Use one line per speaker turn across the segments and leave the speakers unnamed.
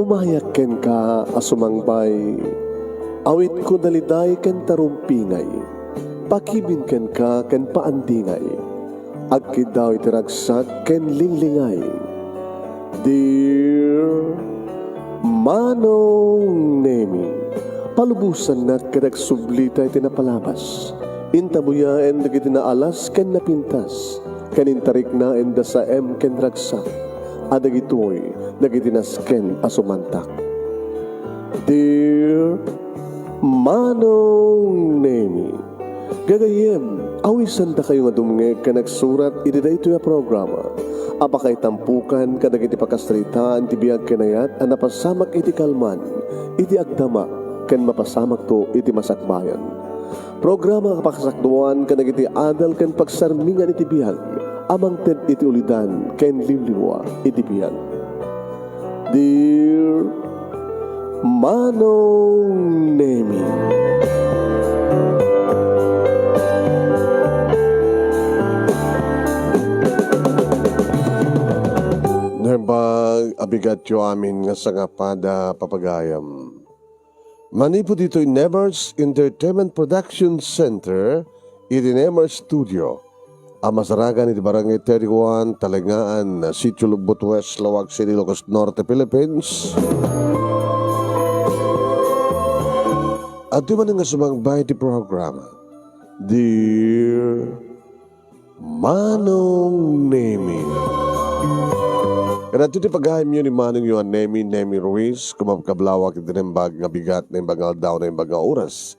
Umayak ken ka asumangbay, awit ko daliday ken tarumpingay, pakibin ken ka ken paandingay, agkid daw itiragsak ken linglingay. Dear Manong Nemi, palubusan na kadag sublita iti napalabas, intabuyaen dagiti naalas ken napintas, kanintarik na enda sa ken ragsak, adag ito'y nagitinasken asumantak. Dear Manong Nemi, gagayem, awisan da kayo nga dumngeg ka nagsurat iti daytoy a programa. Apakay tampukan kadag iti pakastritaan ti biag kenayat a napasamak iti kalman, iti agdama, ken mapasamak to iti masakbayan. Programa kapakasakduan kadag iti adal ken pagsarmingan iti biag, amang ted iti ulidan ken liwliwa iti biag. Dear Manong Nemi, Nembag abigat yo amin nga sangapada papagayam. Manipo dito'y Nemers Entertainment Production Center, iti Nemers Studio. Amasaragan iti Barangay 31, Talingaan, Sitio Lubot West, Lawag City, Ilocos Norte, Philippines. At di man nga sumangbay iti programa, Dear Manong Nemi. Kaya iti pagahim yun ni Manong yun Nemi Ruiz, kumapkablawak iti nembag nga bigat na imbagal daw na imbagal oras.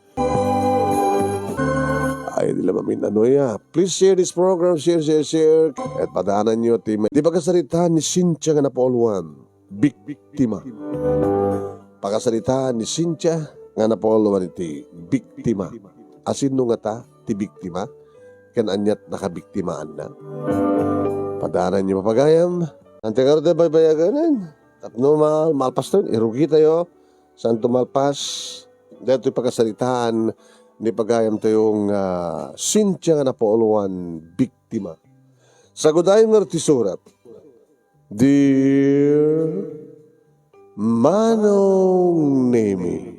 Ay, di lang mamin ano ya. Please share this program, share. At padaanan nyo, di pagkasalitaan ni Cynthia nga napauluan, biktima. Pagkasalitaan ni Cynthia nga napauluan iti biktima. Asin nung nga ta, ti biktima, kan anyat nakabiktimaan na. Padaanan nyo mapagayam. Ante nga rin bayaganan. Tapno malpas tayo, irugi tayo. Santo malpas. Dito pagkasalitaan, ni pagayam tayong Cynthia nga napauluan, biktima. Sagudayin nga rin surat. Dear Manong Nemi,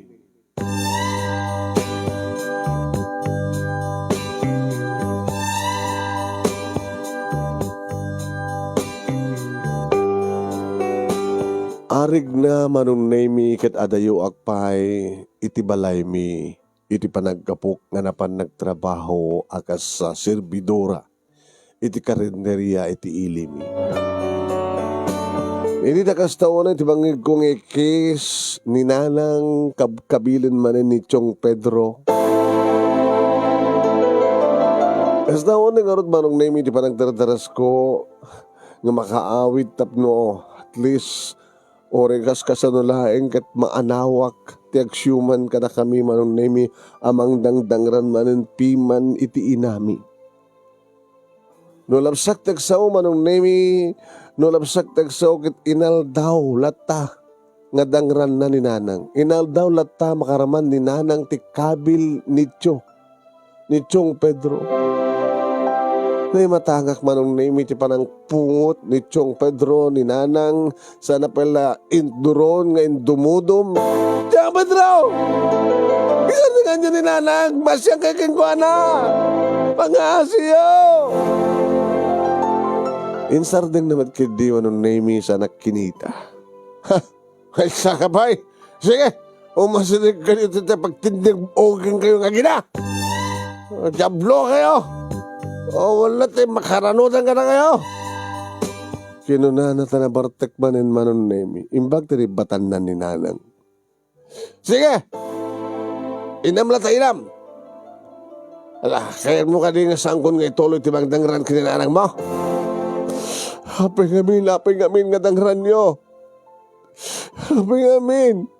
arig na Manong Nemi ket adayo akpay iti balay mi iti panagkapok nga napan nagtrabaho akas sa serbidora iti karinderya iti ilimi. Hindi nakas taon iti bangig kong ikis ni nanang kabilin manin ni Chong Pedro. Kas taon nga ron Manong Nemi iti panagdaradaras ko nga makaawit tapno at least oregas kasanulaeng kat maanawak ti agsyuman kada kami Manong Nemi amang dangdangran manen piman iti inami. No labsak tagsaw Manong Nemi, no labsak tagsaw kit inaldaw lata nga dangran na ni nanang. Inaldaw lata makaraman ni nanang ti kabil ni Chong Pedro. May matangak Manong Nemi ti panang pungot ni Chong Pedro ni nanang sana pala induron nga indumudum. Chong Pedro! Isan nga niya ni nanang masyang kaking ko na pangasiyo! Insardeng naman kidi Manong Nemi sa nakinita. Ha! Ay sakabay! Sige! Umasinig ka dito pagtindig oging kayo nga gina! Diablo kayo! O wala tayo makaranutan ka na kayo. Kinunana ta na bartek manin Manong Nemi. Imbag tiri batanan ni nanang. Sige! Inam la ta inam. Ala, kaya mo ka din nga sangkon nga ituloy ti magdangran kininanang mo. Hapay ngamin nga dangran nyo. Hapay ngamin.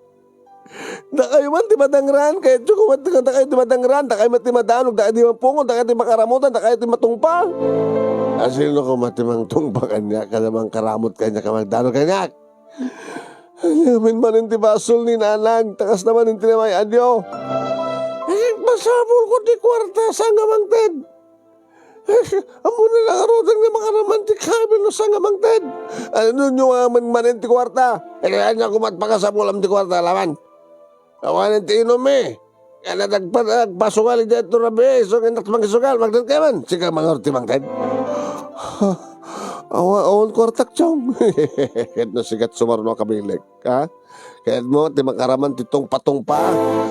Da kayo man ti madangran, kahit chukumat ka da kayo ti madangran, da kayo mati madanog, da kayo ti mapungon, da kayo ti makaramutan, da kayo ti matungpa. Asino ko mati mang tungpa kanya, kalamang karamot kanya, kamagdanog kanya. Alamin man ti basol ni nanang, takas naman ti namayan nyo. Masabol ko ti kwarta, saan nga mang ted? Amo na lang arutan nga makaramantik kami no sa nga mangted. Ano nyo nga manin ti kwarta? Kaya niya kumatpaka sa pulam ti kwarta laman. Awanin ti inom eh. Kaya nagpasugal dito rabi. So nga nakapangisugal. Magdad kayo man. Sige mga orti mangted. Awan kwartak chong. Kahit no sigat sumarno kabilig. Ha? Kahit mo ti makaraman titong patong pa.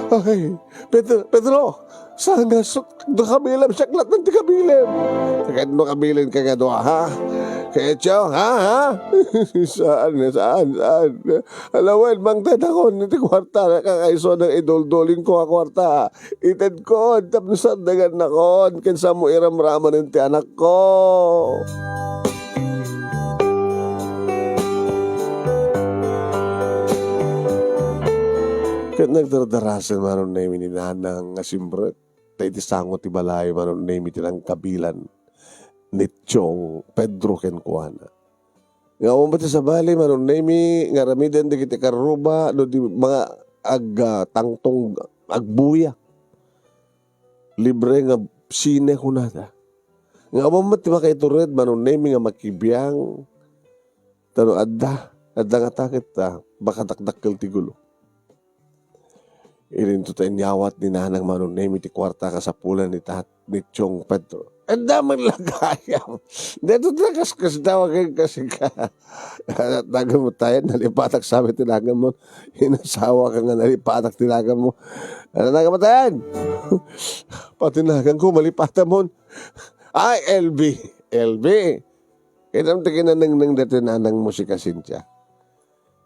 Ay, Pedro. Sana do kabilam saklat ng ti kabilam. Kahit no kabilin ka nga doa ha. Kaya chong ha? Saan? Alawan, mangtad ako niti kwarta. Nakakaiso ng idol-doling ko ang kwarta. Ited ko, tapos sandagan na ko. Kinsa mo iramraman ng ti anak ko. Kat nagdardarasan maron na yung ninanang nga simbret. Tayo ti sangot ti balay maron na yung tinang kabilan. Ni Chong Pedro Kenkuana. Nga umbat sa bali maron na yung nga ramidan di kiti karuba no di mga tangtong agbuya. Libre nga sine kunada. Nga umbat ti makaitured maron na yung nga makibiyang tano adda nga takit baka dakdakkel ti gulo. Irin to tayo niyawat ni nanang manunay ti kwarta kasapulan ni Chong Pedro. Ang damang lagayam. Dito kaskas daw kasi ka. Tagang mo tayo, nalipatak sabi tinagan mo. Hinasawa ka nga nalipatak tinagan mo. Ano nagamatayan? Patinagan ko, malipatan mo. Ay, LB. Kinam tingin na nang dati nanang mo si Kasintia.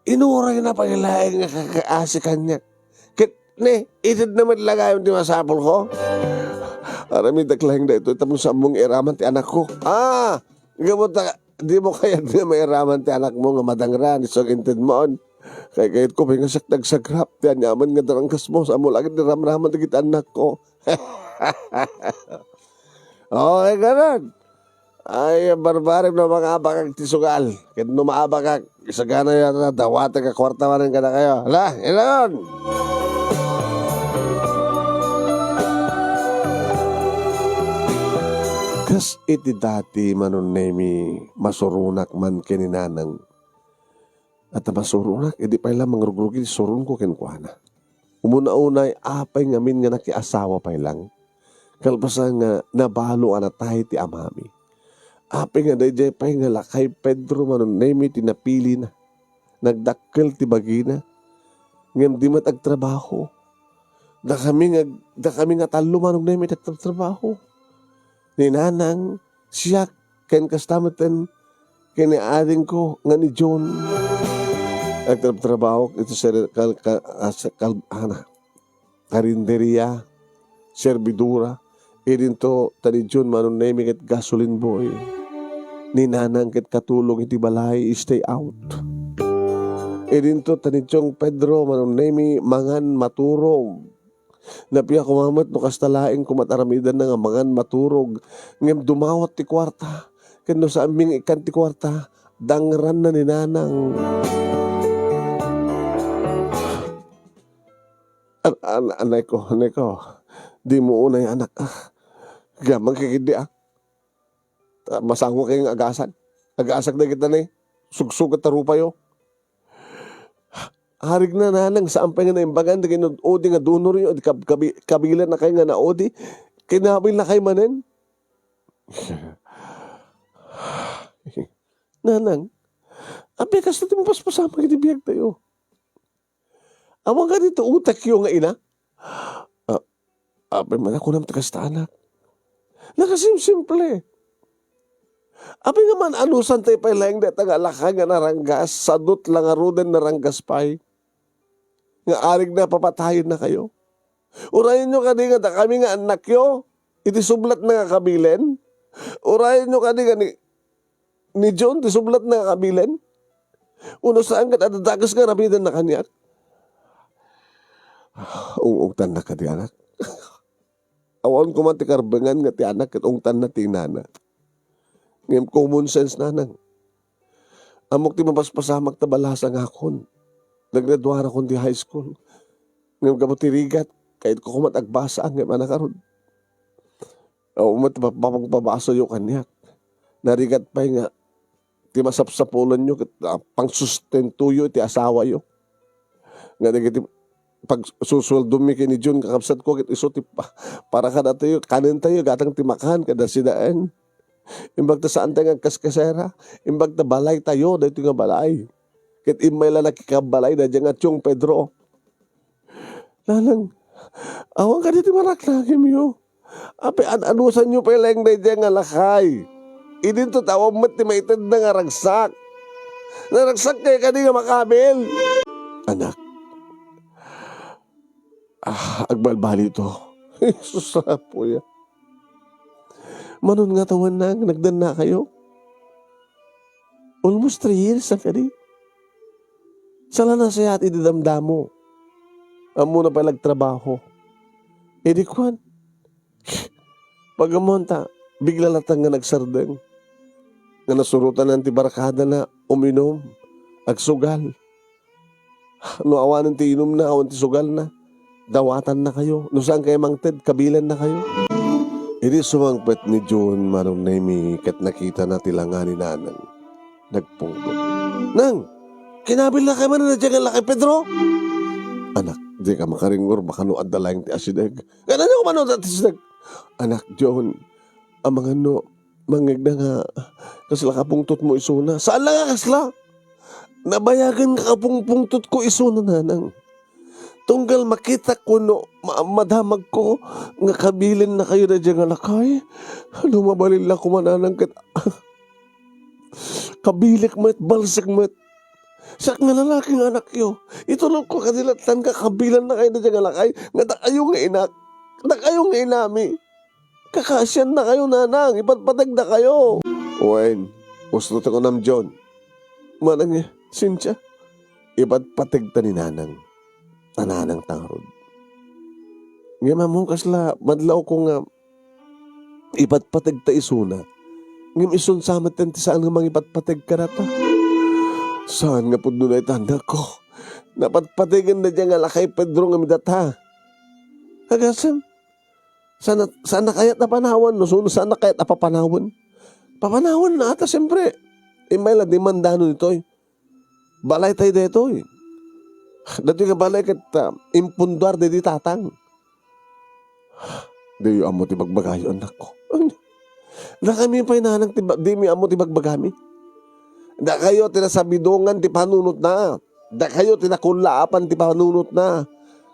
Inuray na pangilaing nga kakaasikan niya. Ne, itid naman lagay yung masapol ko. Arami daklang da ito. Tapos sa mong iraman ti anak ko. Di mo kaya di na mairaman ti anak mo nga madangran. Isang intid mo on. Kaya kahit ko nga nagsagrap. Tiyan yaman nga darangkas mo. Sa mo lagi niramraman ti kita anak ko. Okay, ganun. Ay, barbarim na mga abakag tisugal. Kaya numaabakag. Isagana yan na dawata ka kwarta manin ka na kayo. Hala, ilan! Kas iti dati manunemi masurunak man kininanang. At masurunak, edi pa ilang mangrugrugi surun ko kinkuana. Umuna-unay, apay ngamin nga nakiasawa pa ilang. Kalpasan nga nabalo anatay ti amami. Apay nga dayjay pay nga lakay Pedro manunemi tinapili na. Nagdakkel ti bagina. Ngam di matagtrabaho. Da kami nga talo manunemi tagtrabaho. Ni nanang siya ken kastamatan kiniading ko nga ni John nagtrabaho ito sa karinderya servidura idin to tani John manon naming at gasoline boy ni nanang ket katulong iti balay stay out idin to tani Chong Pedro manon nami mangan maturog. Napiya kumamat no kastalaing kumataramidan na nga mangan maturog. Ngem dumawat ti kwarta. Kano sa aming ikan ti kwarta. Dangran na ni nanang. Anay ko. Di mo unay anak. Gamang kikidi masango kayong agasan. Agasak na kita na Sugsug at tarupayo. Harig na nanang saan pa nga na imbagan di kayo odi nga donor yun kabilan na kayo nga na odi kinabil na kayo manen nanang api kas natin mo paspasama kayo biyag tayo awang ka dito utak yung nga ina api man ako ng tagas ta anak nakasimple api nga man anusan tayo pa ilang deta nga lakay nga naranggas sadot lang aruden naranggas pa'y nga arig na papatayin na kayo. Urayin nyo kani nga kami nga anak yo, iti sublat na nga kabilen. Urayin nyo kani nga ni John, iti sublat na nga kabilen. Uno saan ka atadagas nga rabidan na kanyak. Ungtan na ka di anak. Awan ko man ti karbangan nga ti anak at ungtan na ti nana. Ngayon common sense nanang. Amok ti mapaspasamak tabalasa nga akon. Naggraduara ko di high school. Ngayon ka mo tirigat, kahit ko kumat agbasa ang ngayon anak karon. O mapagpabasa yung kanyak. Narigat pa nga, ti masapsapulan nyo, pang sustento yo, ti asawa yo. Nga nagiti, pag susuldo mi kini Jun, kakabsat ko, kit iso ti para kada tayo, kanin tayo, gatang timakan, kada sidaan. Imbag ta saan tayo kaskasera, imbag ta balay tayo, dahito nga balay. Kit imay lalaki ka balay, da dyan nga tiyong Pedro. Lanang, awan ka dito maraklagim yo. Ape, anusan nyo pa ilang da dyan nga lakay. Idin to tawag mat ti maitid na nga ragsak. Naragsak kayo ka di nga makabil. Anak, agbalbali ito. Jesus na po yan. Manon nga tawan na, nagdan na kayo. Almost 3 years na ka di. Sala na siya at ididamdam mo. Amo na pa nagtrabaho. E di kwan. Pagamonta, bigla latang nga nagsardeng. Nga nasurutan ng tibarkada na uminom. Agsugal. No awanan ti inom na, awan ti sugal na. Dawatan na kayo. No saan kayo mangted, kabilan na kayo. Hindi sumangpet ni John manong Nemi kat nakita na tilangan ni Nanang. Nagpunggot. Nang! Kinabil na kayo man na dyan ang laki, Pedro? Anak, di ka makaringor, baka no adalayang ti asideg. Ganan niyo kumano ti asideg? Anak, John, ang mga no, mangig na nga, kasla ka pungtot mo isuna. Saan lang nga kasla? Nabayagan ka pungtot ko isuna, Nanang. Tunggal makita ko no, madamag ko, nga kabilin na kayo na dyan nga lakay. Lumabalin lang kumananang kat... Kabilik mo't, balsik mo't. Sak nga lalaking anak yo. Itulog ko kadilatan ka kabilan na kayo na dyan nga lakay. Nga da kayo nga inak. Da kayo nga inami. Kakasyan na kayo, Nanang. Ipatpatag na kayo. Uwain, gusto ko nam John. Manang niya, Cynthia. Ipatpatag ta ni Nanang. Tananang tangrod. Nga mamong kasla, madlaw ko nga ipatpatag ta isuna. Ngam isun samat ti saan nga mang ipatpatag ka na ta. Saan nga po doon ay tanda ko? Napatpatigan na dyan nga lakay Pedro nga midata. Hagasam, sana kaya't napanawan? No? Saan na kaya't napapanawan? Papanawan na ata siyempre. May la demandano nito eh. Balay tayo dito eh. Dati nga balay kat impundar de di tatang. Di yung amo ti bagbagayo anak ko. Na kami pa inanang di mi amo ti bagbagami. Da kayo tinasabidungan ti panunot na. Da kayo tinakulaapan ti panunot na.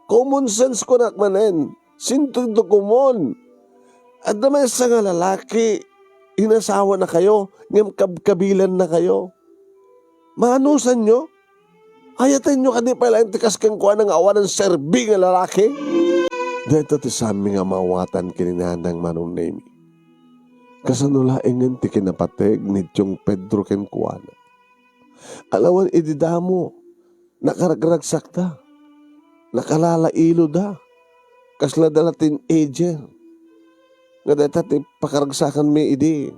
Common sense ko nakmanen. Sinto ito kumon. At naman sa nga lalaki, inasawa na kayo, ngam kabilan na kayo. Maanusan nyo? Ayatan nyo kani pala yung tikas kang kuha ng awan ng serbi nga lalaki? Dito ti sami nga mawatan kininanang manong Nemi. Kasanulaing nga ti kinapateg ni Tiyong Pedro ken kuwana. Alawan ididamo, nakaragragsak da, nakalalailo da, kasla dalatin agent. Nga dito ti pakaragsakan mi idi.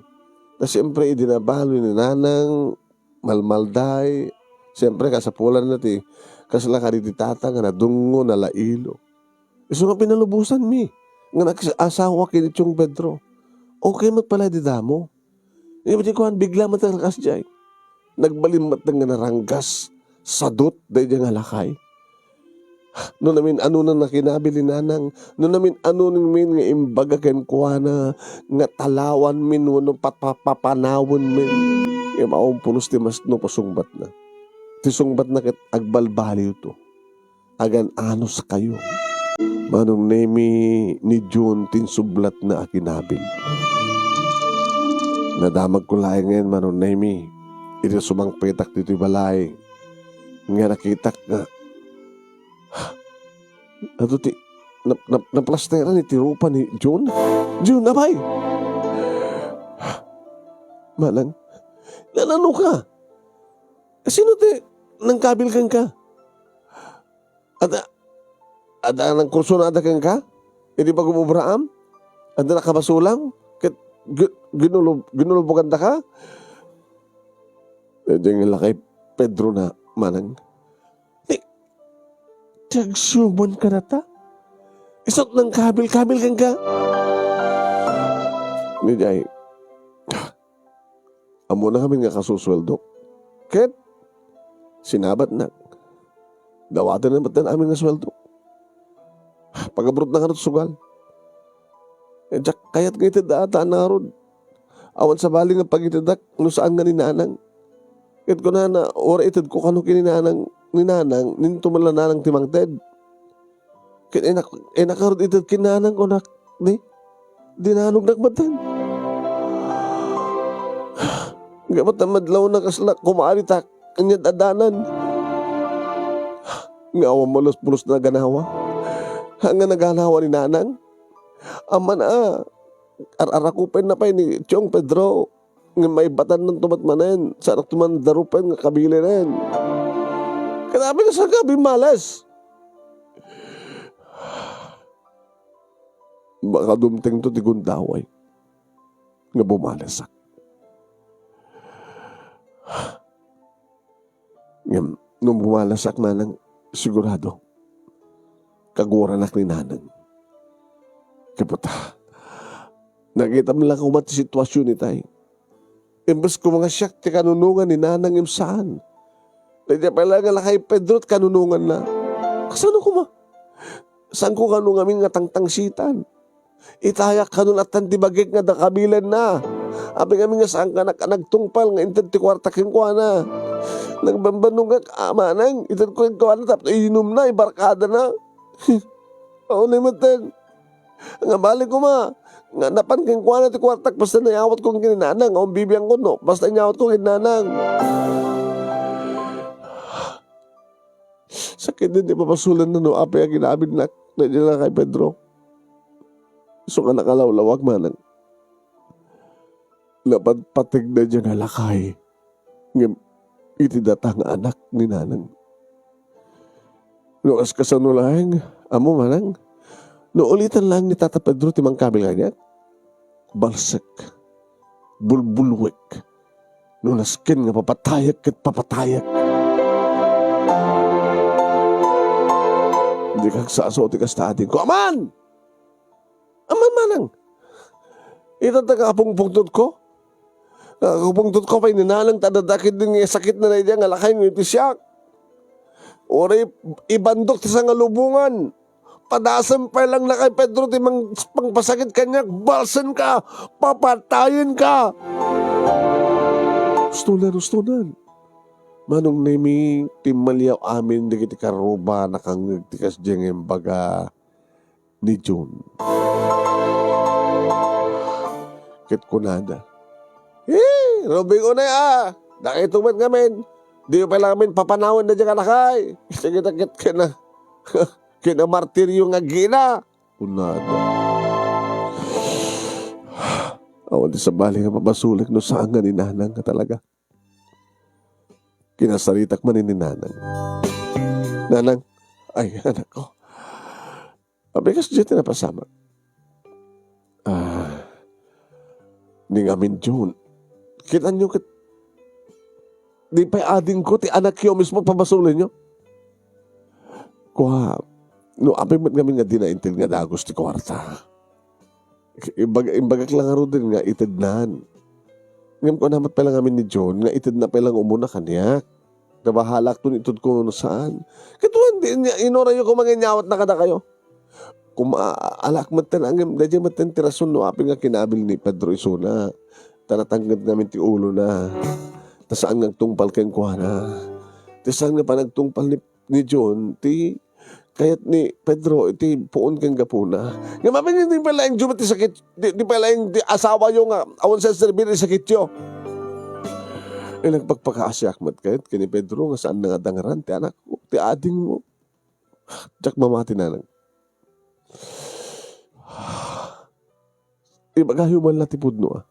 Na siyempre idinabalo ni Nanang, malmalday, siyempre kasapulan na ti, kasla ka di tata nga nadungo na lailo. Iso nga pinalubusan mi, nga nag-asawa kini Tiyong Pedro. Okay mat pala di damo. Hindi ko bigla matalakas dyan. Nagbalimat nga naranggas, sadot, dahil nga lakay. No namin ano na nakinabili Nanang, no namin ano namin nga imbaga ken kuana, nga talawan min, no papapanawon min. Yung maong punos ti mas no pasungbat na. Tisungbat na ket agbalbaliw to. Agan anos kayo. Manong Nemi ni June tinsublat na akinabil. Nadamag ko laing ngayon, Manong Nemi. Ito sumangpetak dito'y balay. Nga nakitak nga. Ato ti, naplastera ni tirupa ni June. June, abay! Manang, nanano ka? Sino ti, nang kabil kang ka? Ada nang kurso na ada kang ka? Hindi pa gumubraam? Ada nakabasulang? Ginulubugan da ka? Diyan nga kay Pedro na Manang. Tagsuman ka na ta? Isot ng kabil kang ka? Ni Jay, amo na kami nga kasusweldo. Ket, sinabat na. Dawatan na ba't na amin nga sweldo. Pag-abroad na ka na sugal. Jack, kayat nga itid ata na rod. Awan sa bali nga pag-itidak, no saan nga ninanang. Ket ko na ora itid ko kano kininanang, ninto malananang timang ted. Ket nakarod itid kinanang ko nak, dinanog nakbatan. Gamat na madlaw na kasla, kumaaritak, kanyad adanan. Nga awan malos-pulos na ganawa. Hanga naganawa ni nanang. Ama na, arakupen na pa ni Chong Pedro. Nga may batan ng tumatmanen. Sarak tumandarupen nga kabili rin. Kanabi na sa gabi malas. Baka dumting to di gundaway. Nga bumalasak. Nung bumalasak manang sigurado kagura na ni nanang. Kaputa. Nakita mo lang kumat sitwasyon ni tay. Imbes ko mga siyak ti kanunungan ni nanang imsaan. Nadya pala nga lakay Pedro at kanunungan na. Kasano ko ma? Saan ko kanungamin nga tangtangsitan? Itayak kanun at tantibagik nga dakabilan na. Abi kami nga saan ka nagtungpal nga inted ti kwartakin ko na. Nagbambanong nga amanang inted ko na tapos inom na, ibarkada na. Oo na imatan. Nga balik ko ma. Nga napan kang kuha na ti kwartak basta nayawat kong kininanang. Ang bibiyang ko no. Basta nayawat kong kininanang. Sakit din di papasulan na no. Apa yung ginabid na nila kay Pedro. So ka nakalawlawag manang. Lapad patig na dyan halakay. Ngam itidatang anak ni nanang. Nukas ka sa nulaeng. Amo manang. No ulitan lang ni Tata Pedro timang kabil kanya. Balsak. Bulbulwek. No naskin nga papatayak kat papatayak. Hindi kang sasoti ka sa atin ko. Aman! Aman manang. Itataga apong pungtod ko. Kapungtod ko pa'y ninalang tadadakit din nga sakit na na nga lakay ng itisyak. Ora ibandok ti sa nga lubungan. Padasam pa lang na kay Pedro timang pangpasakit kanya, balsan ka, papatayin ka. Gustunan. Manong nemi timaliyaw amin di kiti karuba nakangagtikas diyang yung baga ni June. Kit kunada. Robing unay nakitumat ngamin. Di pa lang amin papanawan na dyan kanakay. Sige takit ka na. Kinamartiryo nga gina. Unada. Awan di sa bali nga mabasulik no saan nga ni nanang ka talaga. Kinasaritak man ni nanang. Nanang, ay anak ko. Abigas dyan tinapasama. Ni ngamin June. Kita nyo di pa ading ko ti anak yo mismo pabasulin nyo. Kuha. No, apay mat kami nga dinaintil nga dagos ti kwarta. Imbagak lang nga din nga itidnan. Ngayon ko namat pa lang kami ni John, nga itid na pa lang umuna kanyak. Nabahalak to itod ko saan. Katuan din niya, inora yung kumanginyawat na kada kayo. Kung alak matan, ang dadya matan tirason no, apay nga kinabil ni Pedro Isuna. Tanatanggad namin ti ulo na. Tasaan nga tungpal kayong kuha na. Tasaan nga pa nagtungpal ni John, kaya't ni Pedro, iti puon kang gapuna. Nga mapin hindi pala yung jumat sakit, di pala yung asawa yung awan sa servir sakit yo. Nagpagpakaasyak mat kahit kini Pedro nga saan nga dangaran, ti anak ko, ti ading mo. Jack mamati na lang. Ibagayo man latipod no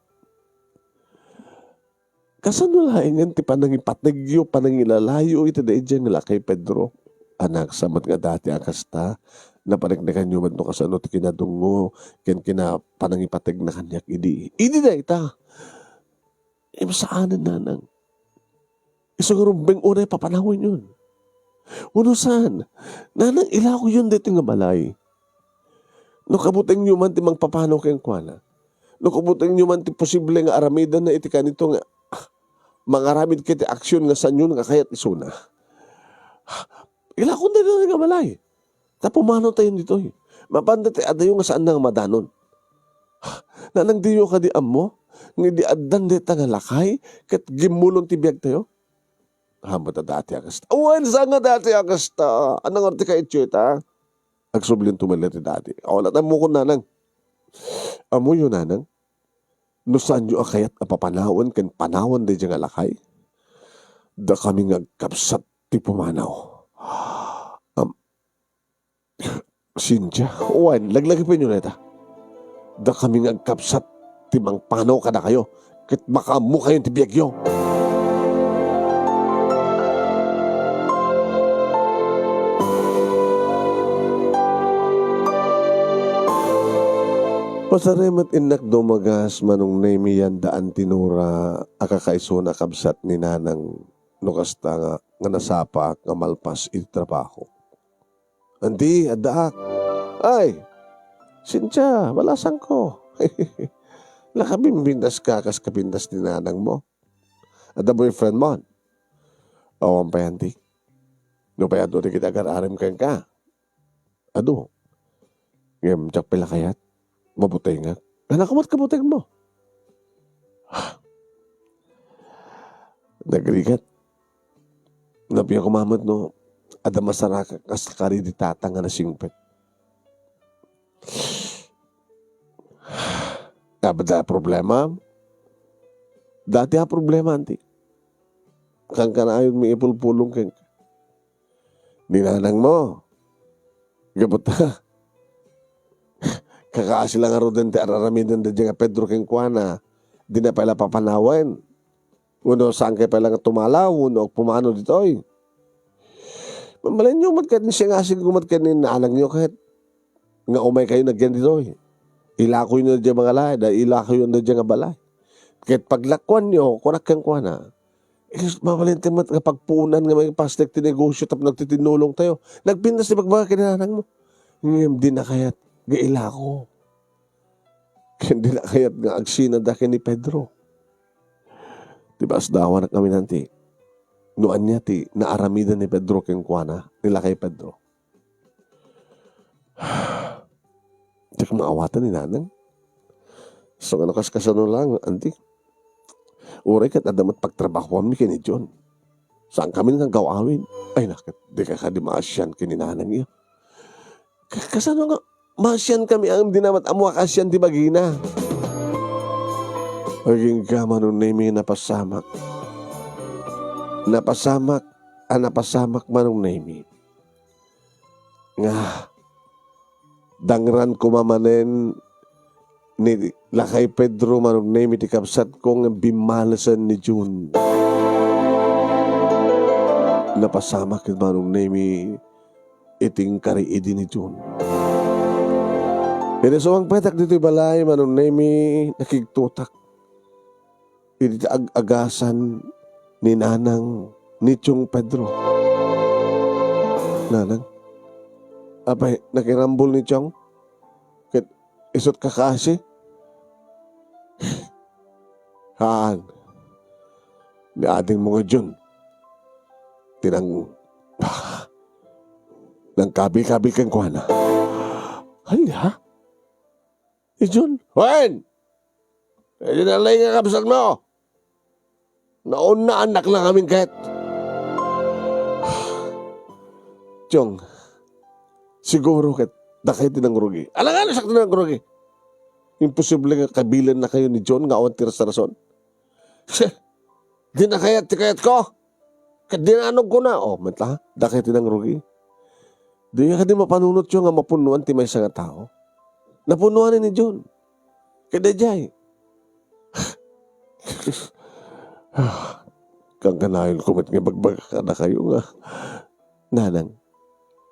Kasan laingan ti panangipatigyo, panangilalayo, iti da dyan nga kay Pedro. Anak, samat nga dati akasta, napanagnagan nyo man no kasano ti kinadungo, kinapanangipatig na kanyak, idi na ita. Masaanan nanang. Isugurumbeng unay papanahon yun. Unusan, nanang ilako yun dito nga balay. No kabuteng nyo man ti mang papanaw kayong kuwana. Nakubutang nyo man ti posible nga aramidan na iti kanito nga mangaramid kiti aksyon nga sanyo nga kayat isuna. Ila kung na nga malay. Tapumanaw tayo dito. Mapanda ti adayo nga saan nga madanon. Nanang diyo ka di amo, nga di adan di nga lakay, kat gimulong ti biyag tayo. Hamba ta dati akasta. Uwan sa nga dati akasta. Anong arti ka itchita? Agsublin tumalit ti dati. Awala na mo ko nanang. Amo yun nanang. No saan nyo akayat apapanawan kan panawan di nga lakay? Da kami nga kapsat ti pumanaw. Sinja, uwan, laglagi pa nyo neta. Da kami nga kapsat ti mang panaw ka na kayo. Kit baka mo kayong tibiyagyo. Pasaremat inak dumagas manong nemiyan daan tinura akakaiso na kabsat ni nanang nukasta nga nasapa nga malpas iti trabaho. Andi, adaak. Ay, Sincha, malasan ko. Lakabimbindas ka kas kapindas ni nanang mo. Ada boyfriend mo. Awan pa yanti. No pa yato di kita agar-arim ka. Ado. Ngayon, tsak pala kayat. Mabutay nga. Nakamat kabutay mo. Nagrigat. Napiya kumamat no. Ada masaraka kas kari di tatang nga nasingpet. Kabada problema. Dati ha problema anti. Kang kanayon may ipulpulong kang. Ninanang mo. Gabot na. Kakaasi lang aro din ti araramidan din nga Pedro keng kuana. Di na pala papanawan. Uno saan kayo pala nga tumalaw. Uno pumano dito ay. Mamalay nyo matkat ni siya nga sige kumatkat ni nanang nyo kahit nga umay kayo nagyan dito ay. Ilako yun na dyan mga lahay. Dahil ilako yun na dyan nga balay. Kahit paglakwan nyo, kurak kang kuana. Mamalay nyo nga pagpunan nga may pastek tinegosyo tap nagtitinulong tayo. Nagpindas ni pagbaga kinanang mo. Ngayon di na kaya't gaila ko. Hindi na kaya't nga agsina daki ni Pedro. Diba asdawa na kami nanti. Noan niya ti naaramidan ni Pedro keng kuana. Nila kay Pedro. Tsaka maawatan ni nanang. So ano kaskasano lang, anti. Uray kat adamat pagtrabahoan mi kini John. Saan kami nga gawawin? Ay nakit, di ka di maasyan kini nanang iyo. Kasano nga, masyan kami ang dinamat amwa kasyan di bagina. Aging gama nun nemi napasamak. Napasamak manong nemi. Nga, dangran kumamanen ni Lakay Pedro manong nemi ti kapsat kong bimalasan ni June. Napasamak manong nemi iting kariidi ni June. Kaya so ang petak dito balay manong nemi nakigtutak. Iti agasan ni nanang ni Chong Pedro. Nanang, apay nakirambol ni Chong? Kit isot kakasi? Haan, ni ating mga Jun. Tinang nang kabi-kabi kang kuhana. Hala? Jun? Wen! Hindi na lang nga kapsag mo. Naon na anak lang aming kahit. Chong, siguro kahit nakay tinang rugi. Alang nga nasak tinang rugi. Imposible nga kabilan na kayo ni John nga awan tira sa rason. Di na kayat ko. Kadinanog ko na. Oh, matla, dakay tinang rugi. Di nga di mapanunot yung nga mapunuan ti may nga tao. Napunuan ni John. Kada jay. Kang kanayon kumit nga bagbaga ka na kayo nga. Nanang,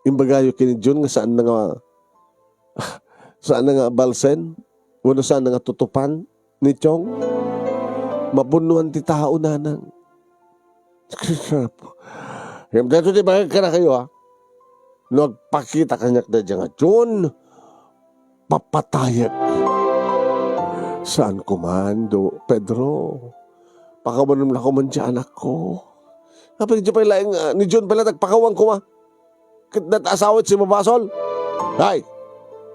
imbagayo kini John nga saan na nga balsen? Wala saan na nga tutupan ni Chong? Mapunuan ti tao, nanang. Yung dato di bagay ka na kayo, ha? Nagpakita kanyak na dyan nga, John, papatayak. Saan kumando, Pedro? Pakawanan lang ko man dyan, anak ko. Kapag dyan pala, ni John pala nagpakawang ko ma. Kahit asawit si mabasol. Ay,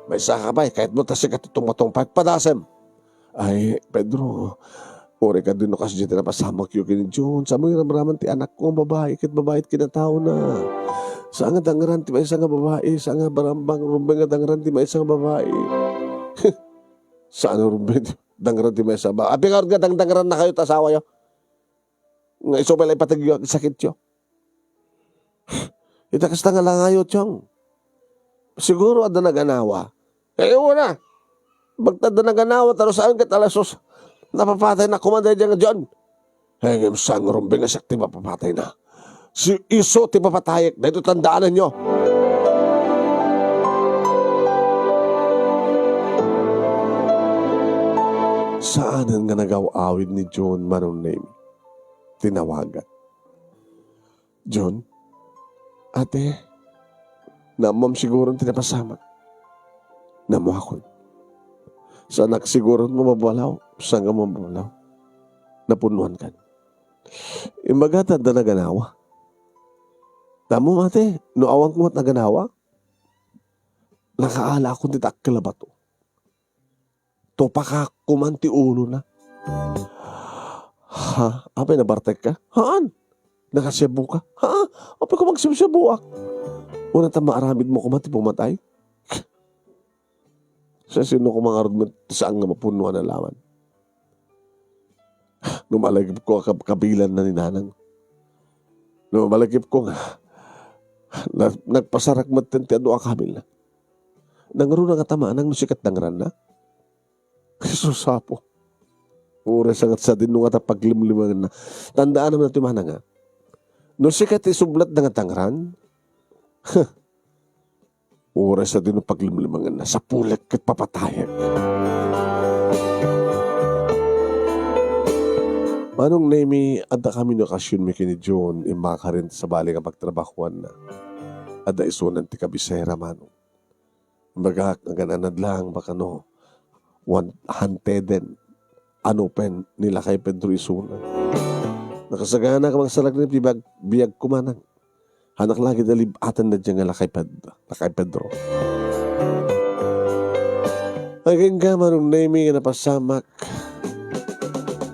may saka pa kahit mo tasik at itong matong pagpadasem. Ay, Pedro, ore ka din no kasi dyan napasamak yung kini John. Sa mga ramraman ti anak ko ang babae, kahit babae kinatao na. Sa nga dangaran ti may isang babae, sa nga barambang rumbeng nga dangaran ti may isang babae. Saan rumbeng dangaran ti may isang babae? Api nga dangaran na kayo tasawa yo. Nga iso pala ipatagyo sakit yo. Itakas na nga lang ngayon, Chong. Siguro ada naganawa. Eh, una. Bagtad na naganawa, taro saan ka talasos. Napapatay na kumanday dyan nga John. Eh, sang rumbing nga sakti mapapatay na. Si iso ti papatayik. Dahito tandaanan nyo. Saan nga nagaw-awid ni John manong name? Tinawagan. John? Ate, namam siguro tinapasamak. Namuakon. Sa anak siguro mo mabalaw. Saan nga mo mabalaw? Napunuan ka. Imbagatan na naganawa. Tamo ate, no awang kumat naganawa. Nakaala akong titakil ba to? Topa ka kumanti ulo na. Ha? Apay nabartek ka? Haan? Nakasyabu ka? Ha? Apay ko magsyabu-syabuak. Una ta maaramid mo kumanti pumatay? Sa sino ko mga arod mo saan nga mapunuan na laman? Numalagip ko kabilan na ni nanang. Numalagip ko nga nagpasarak matenti ado akamil na. Nangaro na nga tamaan ang nusikat nangran na. Susapo. Ura sangat sa din nung ata paglimlimangan na. Tandaan naman natin mana nga. Nusikat isublat na nga tangran. Ura sa din nung paglimlimangan na. Sa pulik kat papatayan. Manong nemi, ada kami no kasyon mi kini John, imaka rin sa bali nga pagtrabahuan na. Ada isunan ti kabisera manong. Bagak nga gananad lang, baka no, hanteden, ano pen, nila kay Pedro isunan. Nakasagana ka mga salag ni biyag kumanang. Hanak lagi dalibatan na dyan nga lakay Pedro. Hanggang ka manong nemi nga napasamak,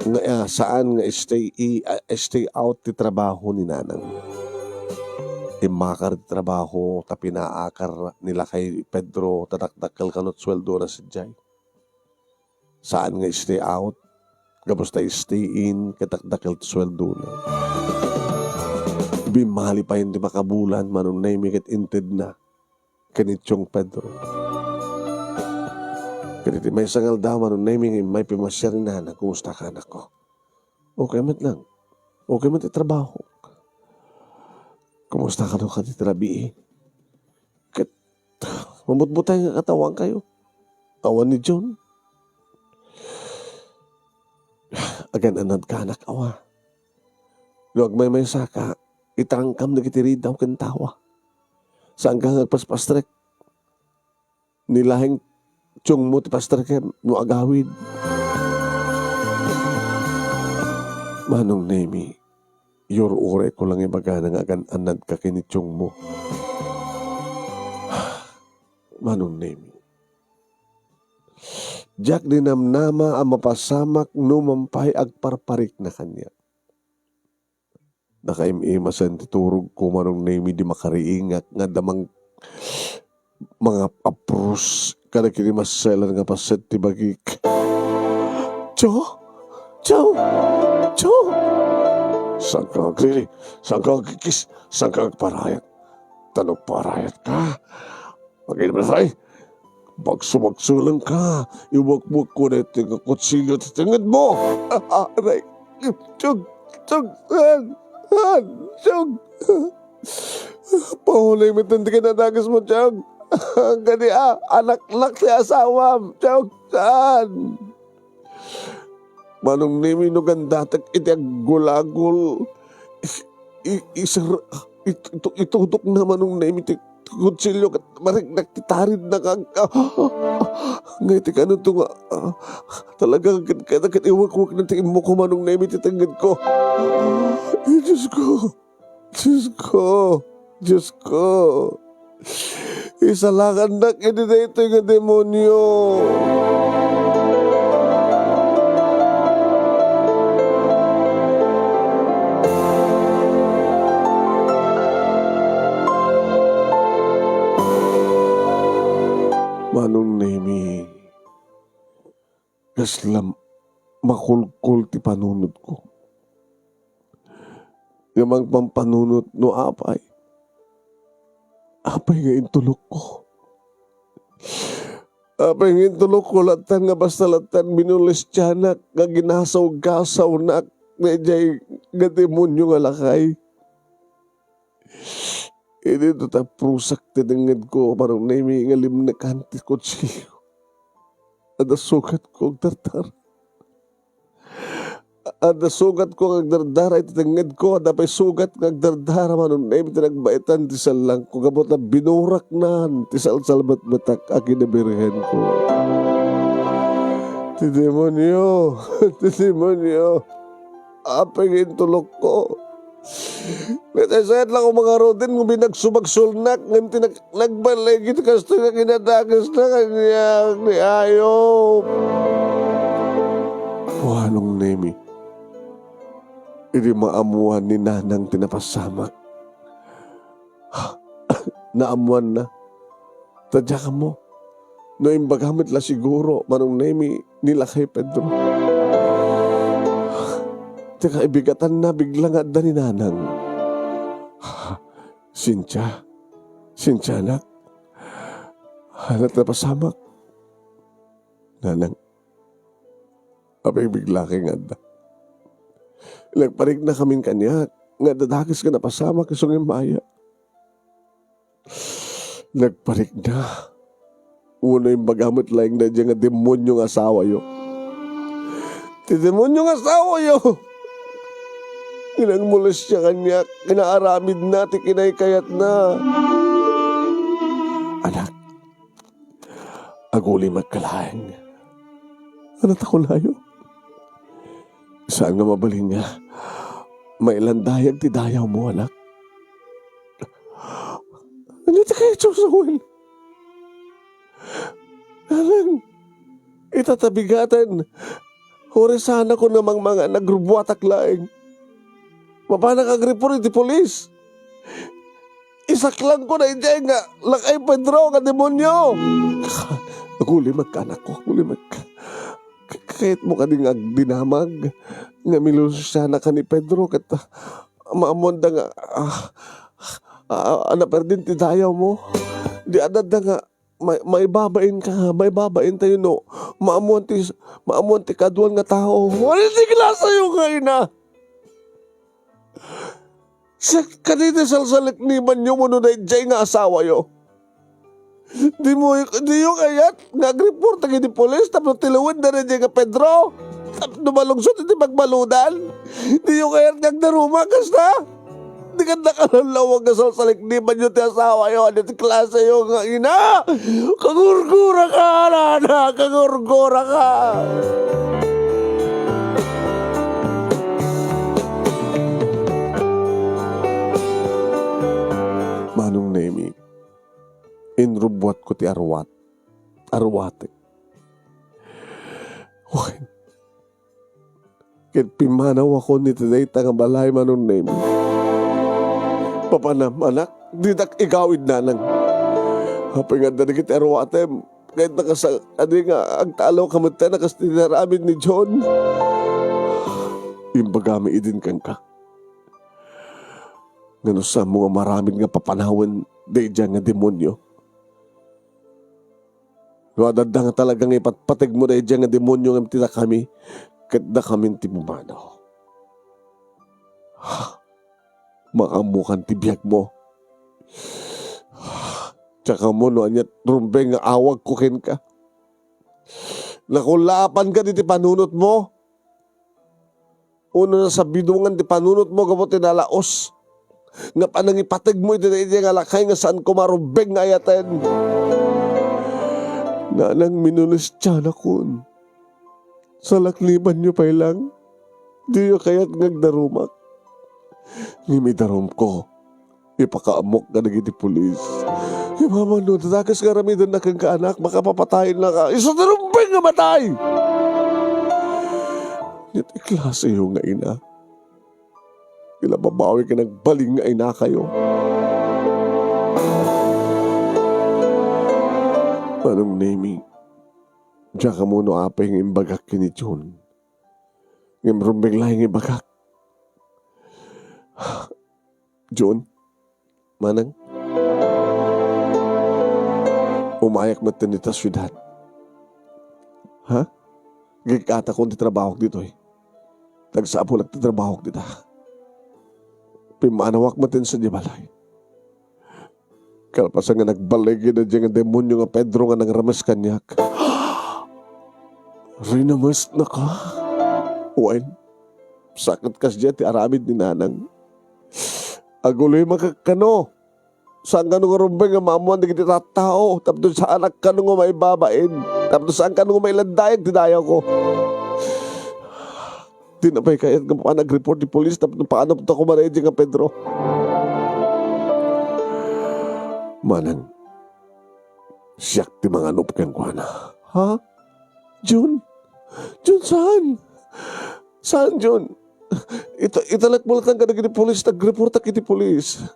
nga saan nga stay out ti trabaho ni nanang. Imakar ti trabaho ta pinaakar nila kay Pedro tatakdakkel kanot sweldo na si Jay. Saan nga stay out gabos ta stay in katakdakkel ti sweldo na. Bimali pa yun di makabulan manong naimikit inted na kanitsyong Pedro. Kaniti may sangal daw manong naiming may pimasya rin na kumusta ka anak ko. Okay mat lang. Okay mat itrabaho. Kumusta ka daw ka titrabi? Kat mamutbutay nga katawang kayo. Awan ni John. Agan anad ka anak awa. Luag may saka itangkam na kitirid daw kantawa. Saan ka nagpaspastrek? Nilahing tiyong mo ti pastrek mo agawid. Manong nemi, your ure ko lang ibaga nang agan anad ka kinitiyong mo. Manong nemi. Jack dinamnama ang mapasamak numampay agparparik na kanya. Nakaimimasan titurog ko manong nemi di makariingat nga damang mga apros kada kini maselan nga paset ti bagik. Cho! Saan ka agrili? Saan ka agkikis? Saan ka agparayat? Tanong parayat ka. Magin mo say. Bagsumagsulang ka. Iwag-wag ko na ito nga kutsilyo at tingad mo. Aray. Chug. Pahulay mo tanti ka na nagas mo, Chug. Gani anak-lak si asawam. Chug, saan? Manong nemi no gandatak iti agulagol. Itudok na manong nemi ti kutsilyo kat marik nakitarid na kag ngay ti kano to nga talaga kat iwak-wak na ti imo ko manong naimi ti tanggad ko. Diyos ko, Diyos ko, Diyos ko. Isalakan na kinina ito yung demonyo. Manong Nemi, kaslam makulkul ti panunod ko. Gamang pampanunod no apay. Apay nga intulok ko. Apay nga intulok ko latan nga basta latan minulis tiyanak nga ginasaw-gasaw na jay nga demonyo nga lakay. Hindi ito ta prusak tinangad ko parang naimi nga limnakan ti kutsiyo. Ada sugat ko ang tartar. Ada sugat ko ang dardara iti tangad ko. Ada pa'y sugat ng dardara manong naimi tinagbaitan ti salang ko. Gabot na binurak na ti salsalbat batak akin na birhen ko. Ti demonyo. Ti demonyo. Apay intulok ko. Sayad lang ako mga rodin kung binagsubagsulnak nganti nagbalay kita kasto nga kinadagas na kanya ni Ayop. Anong Nemi? Hindi maamuan ni nanang tinapasamak. Naamuan na. Tadya ka mo. No imbagamit la siguro manong Nemi nila kay Pedro. Tsaka ibigatan na bigla nga da ni nanang. Sintya anak. Halat na pasamak. Nanang, abay bigla kay nga da. Nagparig na kaming kanya, nga dadagis ka na pasamak isong yung maya. Nagparig na. Una yung bagamit lang na dyan nga demonyo nga asawa yo. Ti demonyo nga asawa yo. Inagmulas siya kanya, kinaaramid na, kinaykayat na. Anak, aguli magkalaeng. Anak ako layo. Saan nga mabalin niya? Mailandayag ti dayaw mo, anak. Ano ti kayo, Josuel? Alang, itatabigatan. Horesana ko namang mga nagrubuatak laeng. Mapanang agripon iti polis. Isaklang ko na iti nga lakay Pedro nga demonyo. Aguli magkanak ko. Aguli magka. Kahit mo kaning agdinamag nga milusya na ka ni Pedro kat maamonda nga anaperdin ti dayaw mo. Di adad na nga may babain ka. May babain tayo no. Maamuan ti kaduan nga tao. Wala ti klasa yung ina. Sa kanina salsalik ni Manyo mo nun ay jay nga asawa yo. Di yung kayat nga agriport ang hindi polis tapos tilawin na rin jay nga Pedro. Tapos dumalungsot hindi magbaludan. Di yung kayat nga narumakas na. Di ka nakalalawag nga salsalik ni Manyo ti asawa yo. Ano ti klase yo nga ina. Kagurgura ka nana. Kagurgura ka. Manong Nemi, inrubwat ko ti arwate. Okay. Kit pimanaw ako ni Tiday nga balay Manong Nemi. Papanam, anak, di tak igawid na nang. Hapay nga dali kiti arwate, kahit adi nga, ang talaw kamata nakastinaramid ni John. Imbagami idin kang ka. Ngano sa mga maraming nga papanawan day dyan nga demonyo. Wadada nga talagang ipatpatig mo day dyan nga demonyo nga tita kami kat da kami timumanaw. Maamukan tibiyag mo. Tsaka mo no anyat rumbe nga awag kukin ka. Nakulapan ka di panunot mo. Una na sa bidungan di panunot mo gamot tinalaos. Nga panangipatag mo iti nga lakay nga saan ko marubeng nga ayaten. Nanang minulis tiyan akon. Sa lakliban nyo pa lang. Di nyo kaya't ngagdarumak. Ngimidarom ko. Ipakaamok ka nagiti pulis. Mama no, tatakas nga ramidan na kang kaanak, makapapatayin na ka. Isadarumbeng nga matay! Nit iklase yung nga ina. Kila babawi ka nagbaling nga ina kayo. Anong naming? Diyan ka muna apay ng imbagak kini John. Ngayon rumbeng lahing imbagak. John, manang? Umayak mo tinita syudad. Ha? Gigkata kong titrabaho dito eh. Tagsapo lang titrabaho dito. Pimanawak mo tin sa dibalay. Kalpasan nga nagbaligid na dyan ang demonyo nga Pedro nga nangramas kanyak. Rinamas na ka? Uwain, sakit kas dyan ti aramid ni nanang. Aguloy makakano. Saan ka nung rumbeng nga mamuan di kita tao. Tapos sa anak ka nung may babain. Tapos saan ka nung may landayag dinayaw ko. Di na ba'y kaya nga nag-report di polis. Tapos paano punta ko manayad nga Pedro. Manang, siyak ti mga nupkang ko na. Ha? Jun? Jun saan? Saan Jun? Italak mo lang ka naging polis. Nag-report kiti polis.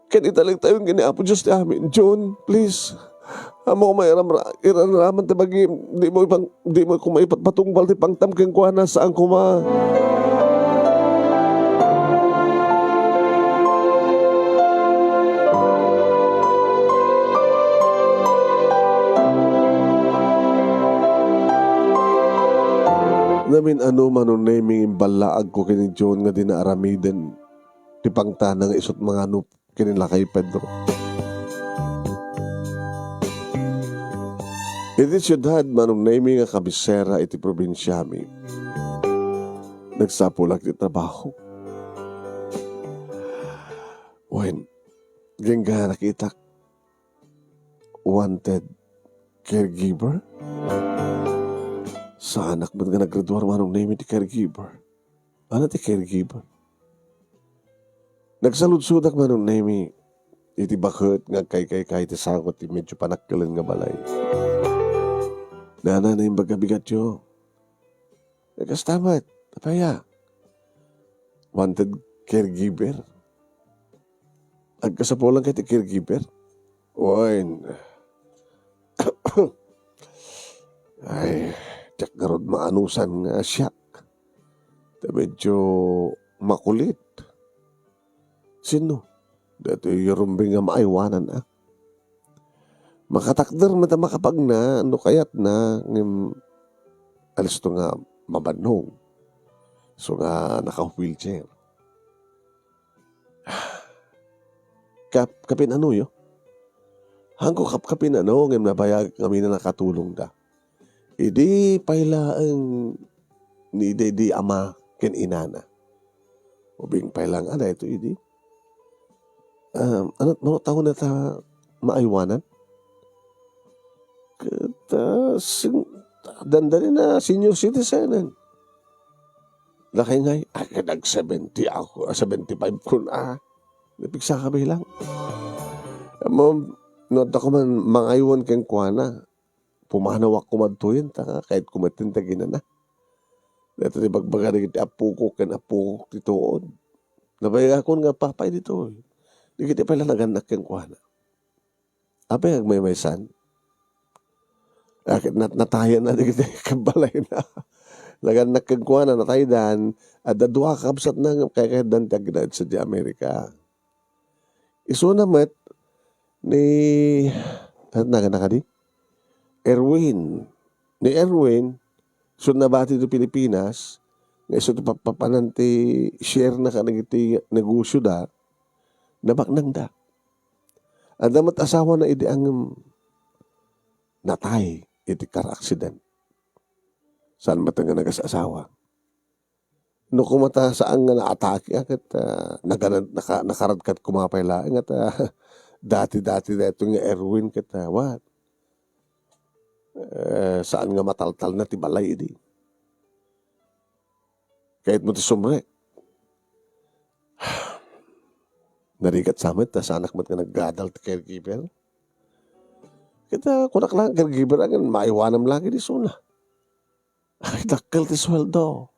Kan italag tayong giniapo Diyos ti amin. John, please. Amo ko may iranraman ti bagi. Di mo ko maipatpatunggal ti pangtam keng kuana saan ko ma. Namin ano manong naming imbalaag ko kini John nga dinaaramidan ti pangtanang isot mga anup kinila kay Pedro. Iti siyudad manong naming nga kabisera iti probinsya mi. Nagsapulak ti trabaho. When gengga nakita wanted caregiver. Sa anak mo nga naggraduar manong naming ti caregiver. Ano ti caregiver? Nagsaludsudak manong nami iti bakit nga kay ti sangot ti medyo panakkalan nga balay. Nana na yung bagabigat yo. Nagkastamat, tapaya. Wanted caregiver. Agkasapulang kay ti caregiver. Oin. Ay, tiyak garod maanusan nga siyak. Medyo makulit. Sino? Dito yung rumbing nga maaywanan ah. Makatakder na makapag na, ano kayat na, alis to nga mabanong. So nga naka-wheelchair. Kapin ano yo? Hangko kapin ano, ngayon nabayag kami na nakatulong da. Idi pailaan ni di ama ken inana. Ubing pailang ana ito idi. Ano taon na ta maaywanan? Kata dandanin na senior citizen. Lakay ngay, nag-70 ako, 75 ko na. Napigsa ka bilang. Not ako man mangaywan keng kuana. Pumanawak ko madtuyin, kahit kumatintagin na. Dito di bagbaga na kita apukok ken apukok titoon. Nabayag ako nga papay dito. Di kita pala naganak keng kuana. Apa yung may san? Natayan na di kita kabalay na. Naganak keng kuana, nataydan. At dadwa kapsat na kaya dan tagginad sa di Amerika. Iso namat ni naganak ka di? Erwin. Ni Erwin, so nabati do Pilipinas, nga iso papananti share na ka nagiti negosyo da, nabaknang da. At damat asawa na idi ang natay iti car accident. Saan matanga nagasasawa? No kumata saan nga naatake kat nakaradkat kumapay laeng at dati-dati na ito nga Erwin kat what? Saan nga mataltal na ti balay di. Kahit mo ti sumrek. Narikat sa amin, tas anak mo nga naggadal ti caregiver. Kita kunak lang caregiver agad, maiwanam lagi di suna. Ay, dakkel ti sweldo.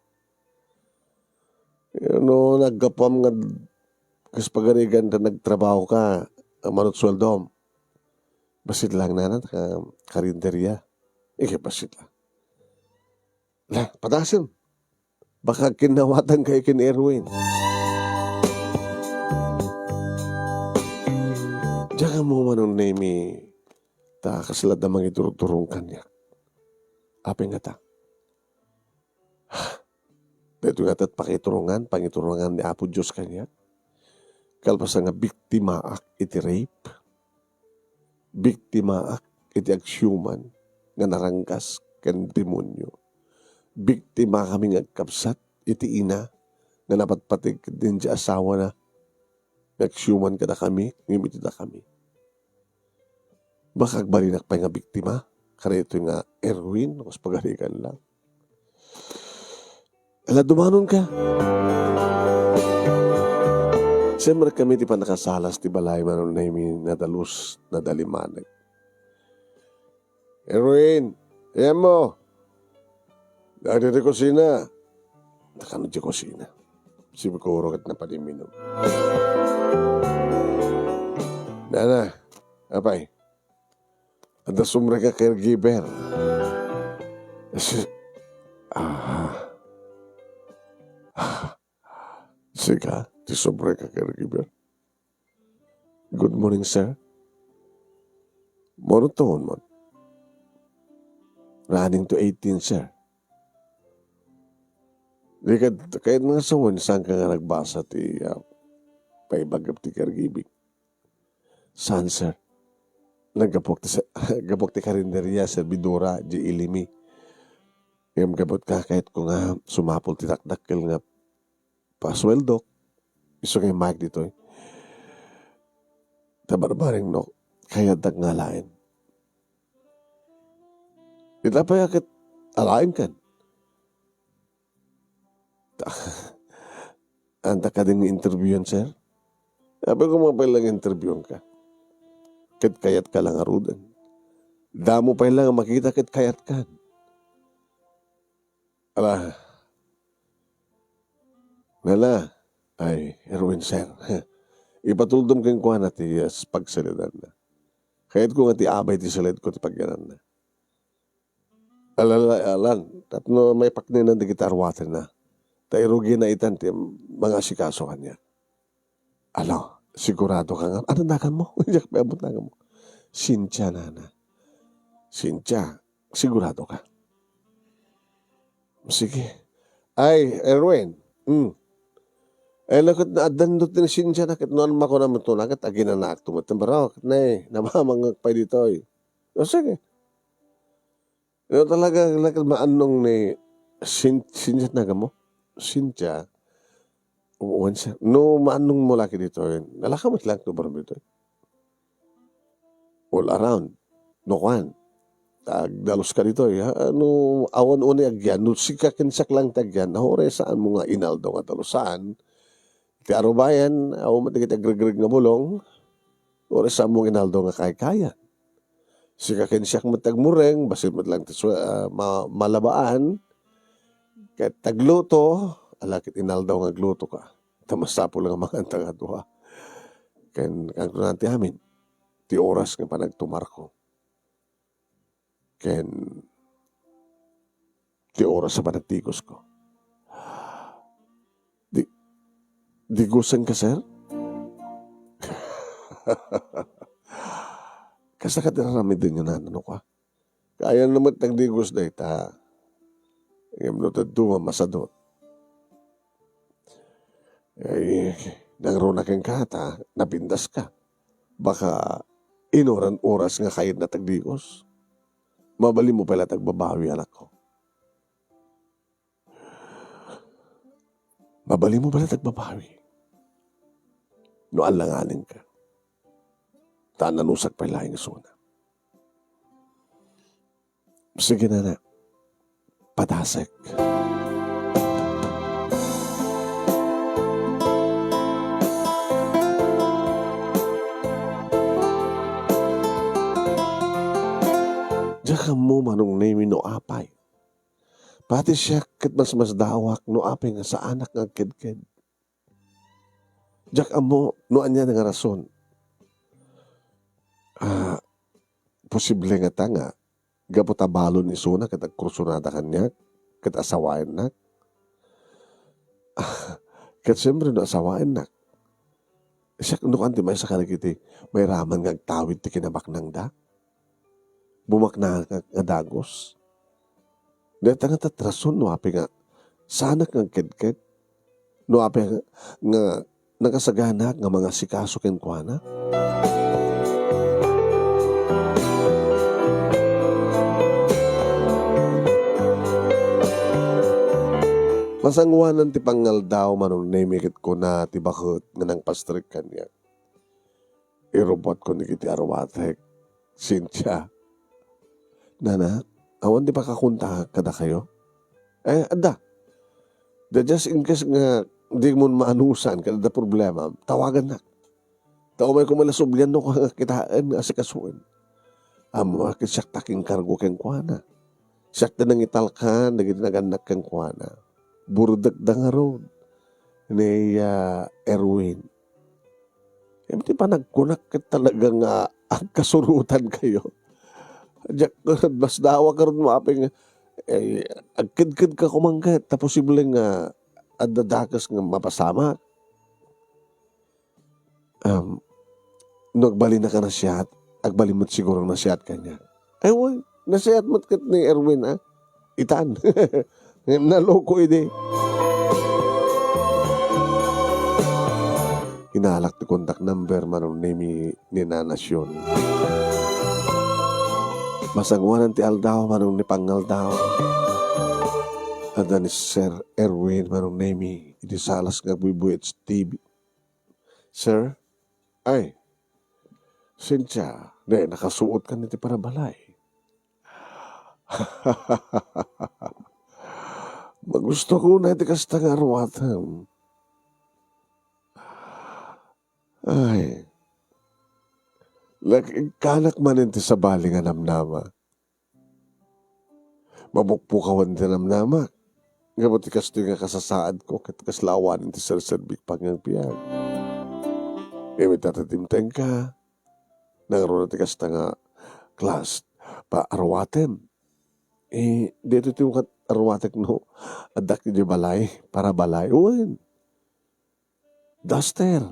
Naggapam nga kas pagarigan na nagtrabaho ka, manot sweldo. Basit lang na karinderya. Basit lang. Lah, patasin. Baka kinawatan kay kin Erwin. Diyan mo manong name ta kasalad na mga iturong kanya. Ape nga ta. Dito nga ta't pangiturungan ni Apo Diyos kanya. Kalpasa nga biktima ak iti rape. Biktima ak iti agsyuman nga narangkas kan demonyo. Biktima kami nga kapsat iti ina nga napatpatig din di asawa na nagsyuman ka na kami, ngimiti na kami. Baka balinak pa nga biktima, kaya ito nga Erwin, mas pagalikan lang. Ala, dumanon ka. Siyempre kami di pa nakasalas, di balay manon na yung nadalus, nadalimanag. Erwin, ayan mo. Dahil di kusina. Nakano di kusina. Siguro kat na paliminom. Nana, apay. Ada sumre ka caregiver. Sige, di sumre ka caregiver. Good morning, sir. Monoton mo. Running to 18, sir. Di kahit nga sawan, saan ka nga nagbasa ti paibagap ti caregiving. Saan, sir? Nagapok ti karinderya, servidora, di ilimi. Ngayon gabot ka kahit kung nga sumapol ti takdakkel nga pasweldo. Iso nga mic dito eh. Tabarbaring no, kaya dag nga lain. Ita pa yakit alain kan. Anta ka din interviewan, sir? Sabi ko mapailang interviewan ka. Kit kayat ka lang arudan. Damo pa lang makita kit kayat kan. Ala. Nala. Ay, Erwin, sir. Ipatuldom kang kuha na ti pagsalidan na. Kahit ko nga ti abay ti salid ko ti pagganan na. Alan. Tapno may pakninan di kita arwatan na. Tairugi na itan ti mga sikaso kanya. Ala. Sigurado ka nga. Ano nakan mo? Diyak pa abot nakan mo. Cynthia, nana. Cynthia, sigurado ka. Sige. Ay, Erwin. Ay, lakot na adan doon ni Cynthia na. Kit noon mako naman ito na. Kat agin na naak tumatambaraw. Kat na namamangag pa dito eh. O sige. Ano talaga lakot maanong ni Cynthia na mo? Cynthia. Umuwan siya. No, maanong mo laki dito yun. Nalakamot lang ito barang dito. All around. No kwan. Dalos ka dito. Ano, awan uni agyan. No, sikakinsak lang tagyan. Ahore saan mo nga inaldo nga dalusan. Ti arubayan, awan matigit agreg-greg nga bulong. Ahore saan mo inaldo nga kaya-kaya. Sikakinsak matagmureng. Basit mo lang malabaan. Kaya tagluto. Alakit inaldaw nga gluto ka. Tamasapo lang ang mga antang aduha. Kaya kang nanti amin. Ti oras nga panagtumar ko. Kaya ti oras sa panagtigos ko. Di gusan ka, sir? Kasakat na rami din yun ano ka. Kaya naman tagdigos na ita. Ngayon notad tuwa masadot. Ay, nangruna kang kata, napindas ka. Baka inoran oras nga kayit na tagdigos. Mabali mo pala tagbabawi, anak ko. Mabali mo bala tagbabawi. No alanganin ka. Tananusak pa lahing suna. Sige na. Padasek. Diyan mo manong name no apay. Pati siya kat mas dawak no apay nga sa anak nga kid. Diyan mo no anya nga rason. Posible nga tanga. Gaputabalo ni Suna kat agkursunada kanya. Kat asawain na. Kat siyempre no asawain na. Siya no kanti may sa kanagiti. May raman nga agtawid ti kinabaknang da. Bumakna nga dagos. Dito nga tatrason, no api nga, sanak nga kid. No api nga, nakasagana nga mga sikaso kenkwana. Masangwanan ti pangal daw manong nemikit ko na ti bakot nga nang pastrik kanya. Irobot ko ni kiti arwatek. Cynthia. Nana, awan di pa kakunta kada kayo? Ada. Da just in case nga di mo maanusan kada problema, tawagan na. Tao may kumalasoblyan no kitaan nga sikasuin. Amo akit siyak taking kargo keng kuana. Siyak na nang italkan, naging naganak keng kuana. Burdag da nga road. Ni Erwin. Di pa nagkunak talaga nga ang kasurutan kayo. Mas dawa ka rin maaping agkid-kid ka kumangkat tapos posibleng adadakas nga mapasama. Nagbali na ka na siya agbalimot siguro na siya kanya. Ay woy, nasiyat mo't kat ni Erwin itan. Naloko ide. Inalak ti contact number manong name ni Nanasyon. Masangwanan ti aldaw manong ni pangaldaw. Ada ni Sir Erwin manong name iti salas nga bubuit sa TV. Sir? Ay, Cynthia, nakasuot ka niti para balay. Magusto ko na iti kasta nga arwatan. Ay, kanak man iti sa bali nga namnama. Mabukpukawan ti namnama. Ngabot ti kasto nga kasasaad ko kat kaslawan iti serserbik pangang piyag. May tatatimteng ka. Nangaro na ti kasta nga class pa arwatem. Dito ti ukat arwatek no. Adak ti balay para balay. Uwan. Duster.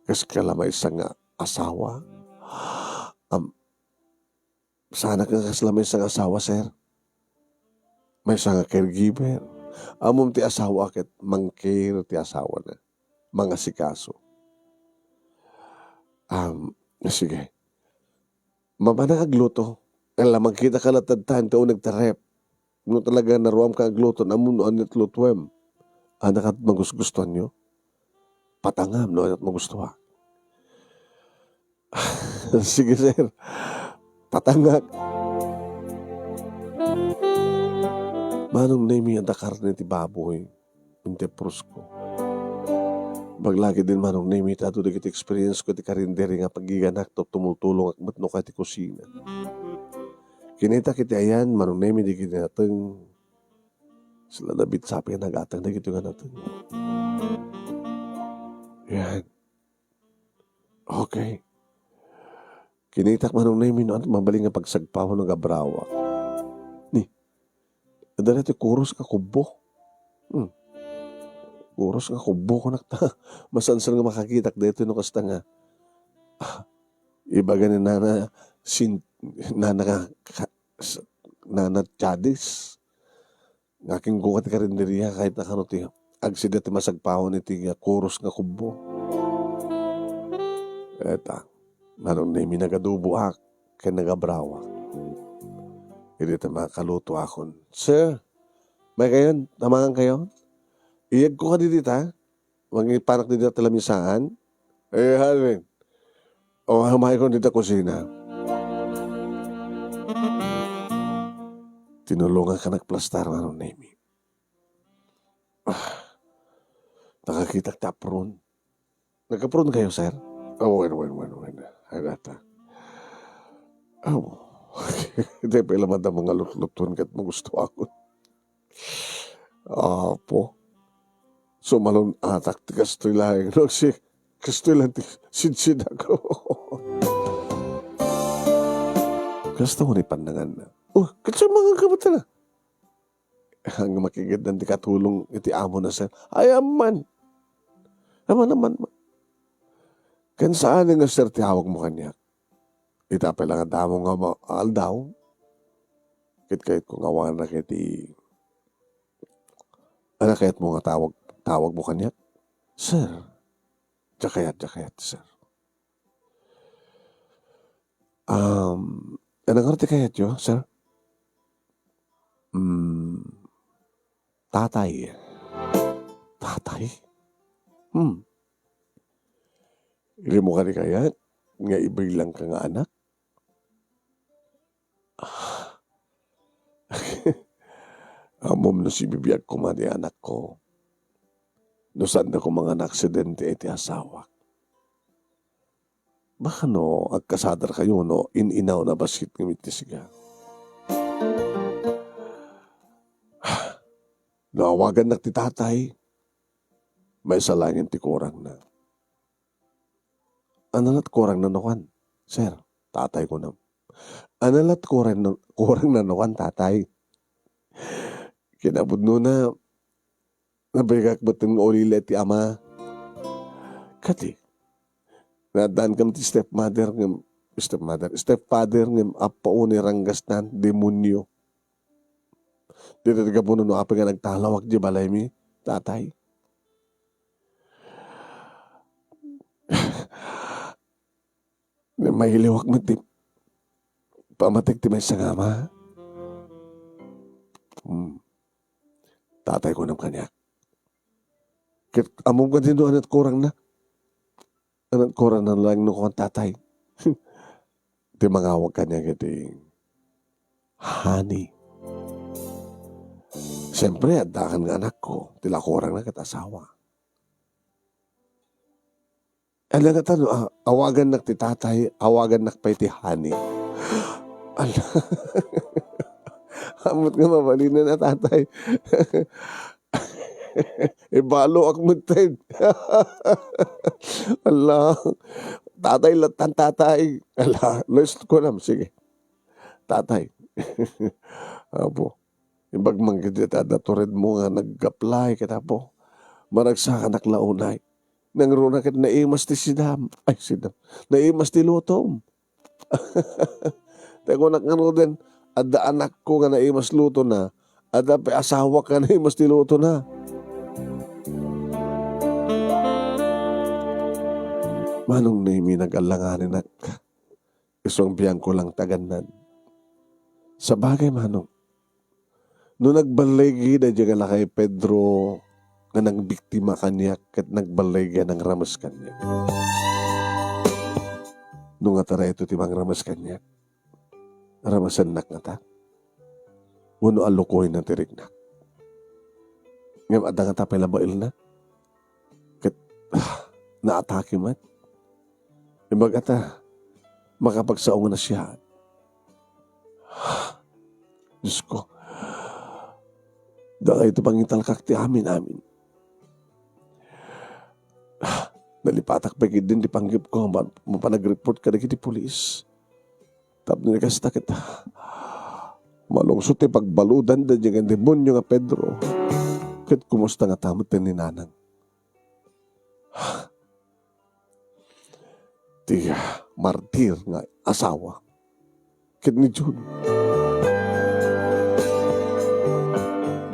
Kasi kalamay sa nga asawa. Sana ka kaslamay sa nga asawa, sir. May sa nga caregiver. Amom ti asawa ket mangkir ti asawa na. Mga sikaso. Sige. Mamana agluto. Alam, magkita ka latadtan ka o nagtarep. No talaga naruam ka agluto. Amon no anit lutwem. Anak at magusgustuhan nyo. Patangam no anit magustuhan. Sige, sir. Patangak. Manong name yung dakar na ti baboy. Hindi prusko. Baglagi din manong name ito ato dikit experience ko ti karinderi nga pagiganak to tumutulong at matno ka ti kusina. Kinita kiti ayan, manong name dikit nateng sila nabit sapi nga nagatang dikit nga nateng. Yan. Okay. Kinitak manong name no at mabaling nga pagsagpaw ng abrawa. Ni. Adala ti kuros ka kubo. Kuros nga kubo ko nakta. Masansan nga makakitak dito no kasta nga. Iba ganin nana chadis. Ngaking gukat ka rin niriya kahit nakano ti agsida ti masagpahon iti kuros nga kubo. Eta. Manong name nagadubuak kay nagabrawa. Hindi ta makaluto akon. Sir, may kayon? Tamangan kayo? iyag ko ka dita, panak dita talamisaan, halin, o hamay ko dita kusina. Tinulungan ka nagplastar manong Nemi. Nakakita ka tapron. Nagkapron kayo, sir? Oh, when. Agata. Oh. Hindi pa ilaman na mga lutluton kat mo gusto ako. Apo. So malon atak ti kastoy lahing. No, si kastoy lang ti sidsid ako. Gusto ko ni pandangan na. Oh, kasi mga kabata na. Ang makigid na ti katulong iti amo na sir. Ay, aman. Naman. Kan saan nga sir ti hawag mo kanya? Itapay lang ang damo nga aldaw. Kit kung awan na kiti. Ano kahit mo nga tawag mo kanya? Sir. Jakayat, sir. Anong arti kayat yo, sir? Tatay. Tatay? Hindi mo ka ni kayat? Nga ibilang ka nga anak? Amom no si bibiyag ko man anak ko. No saan na ko mga naksidente iti asawa. Baka no, agkasadar kayo no, ininaw na basit ng mitisiga. Nawagan na ti tatay, may salangin ti kurang na. Analat kurang na nakuan, sir, tatay ko na. Analat kurang na nakuan, tatay. Kinabud no na, nabigak batin ng ulila ti ama. Kati, nadaan kam ti stepfather ng apo ni ranggas nan, demonyo. Dito tiga po no apa nga nagtalawag di balay mi, tatay. May hiliwak mo ti, pamatik ti may sangama. Tatay ko ng kanya. Among ka din doon at kurang na. Anat kurang na lang no kong tatay. Di mangawag kanya kiti. Honey. Siyempre, adakan nga anak ko. Tila kurang na katasawa. Alam nga tanong, awagan na ti tatay, awagan na pa ti honey. Alam. Amot nga mabali na tatay. Ibalo ak magtid. Allah. Tatay latan tatay. Allah. List ko nam. Sige. Tatay. Apo. Ibag manggidita datored mo nga nag-apply kita po. Maragsa ka naklaunay. Nangruna kat naimas ti sidam. Ay sidam. Naimas ti lutom. Teko nakano din. Ada anak ko nga naimas luto na. Ada pa asawa ka naimas ti luto na. Manong naimi nag-alanganin ak. Isang biyang ko lang taganan. Sa bagay manong. Noong nagbalay na dyan kay Pedro nga nang biktima kanya kat nagbalay ng ramas kanya. Noong atara ito timang ramas kanya. Ramasan nak nga ta. Uno alukoy na tirig na. Ngayon ada nga ta palabail na. Kat naatake man. Ibag ata makapagsaong na siya. Diyos ko. Dahil ito pangitalkak ti amin. Nalipatak pa din di panggip ko. Mapanag-report ka na kiti polis. Tapos nilikasta kita. Malungsot ti pagbaludan da dyan ang demonyo nga Pedro. Kat kumusta nga tamot ni nanang. Ti martir nga asawa. Kat ni June.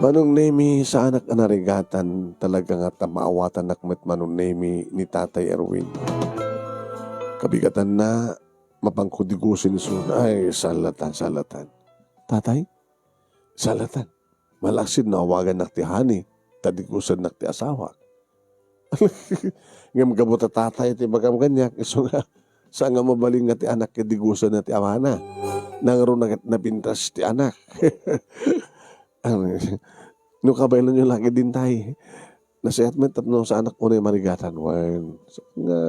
Manong Nemi sa anak anarigatan talaga nga maawatan nakmet manong Nemi ni Tatay Erwin. Kabigatan na mapangkudigusin sun ay salatan. Tatay? Salatan. Malaksid na awagan nakti honey. tadikusan na ti asawa. Ngam gabot ta tatay ti bagam ganyak, iso nga, saan nga mabaling nga ti anak digusan na ti amana. Nangaro na napintas ti anak. No kabaylan nyo lagi din tayo. Nasayat mo tapno sa anak mo na yung marigatan. Wan. So, nga,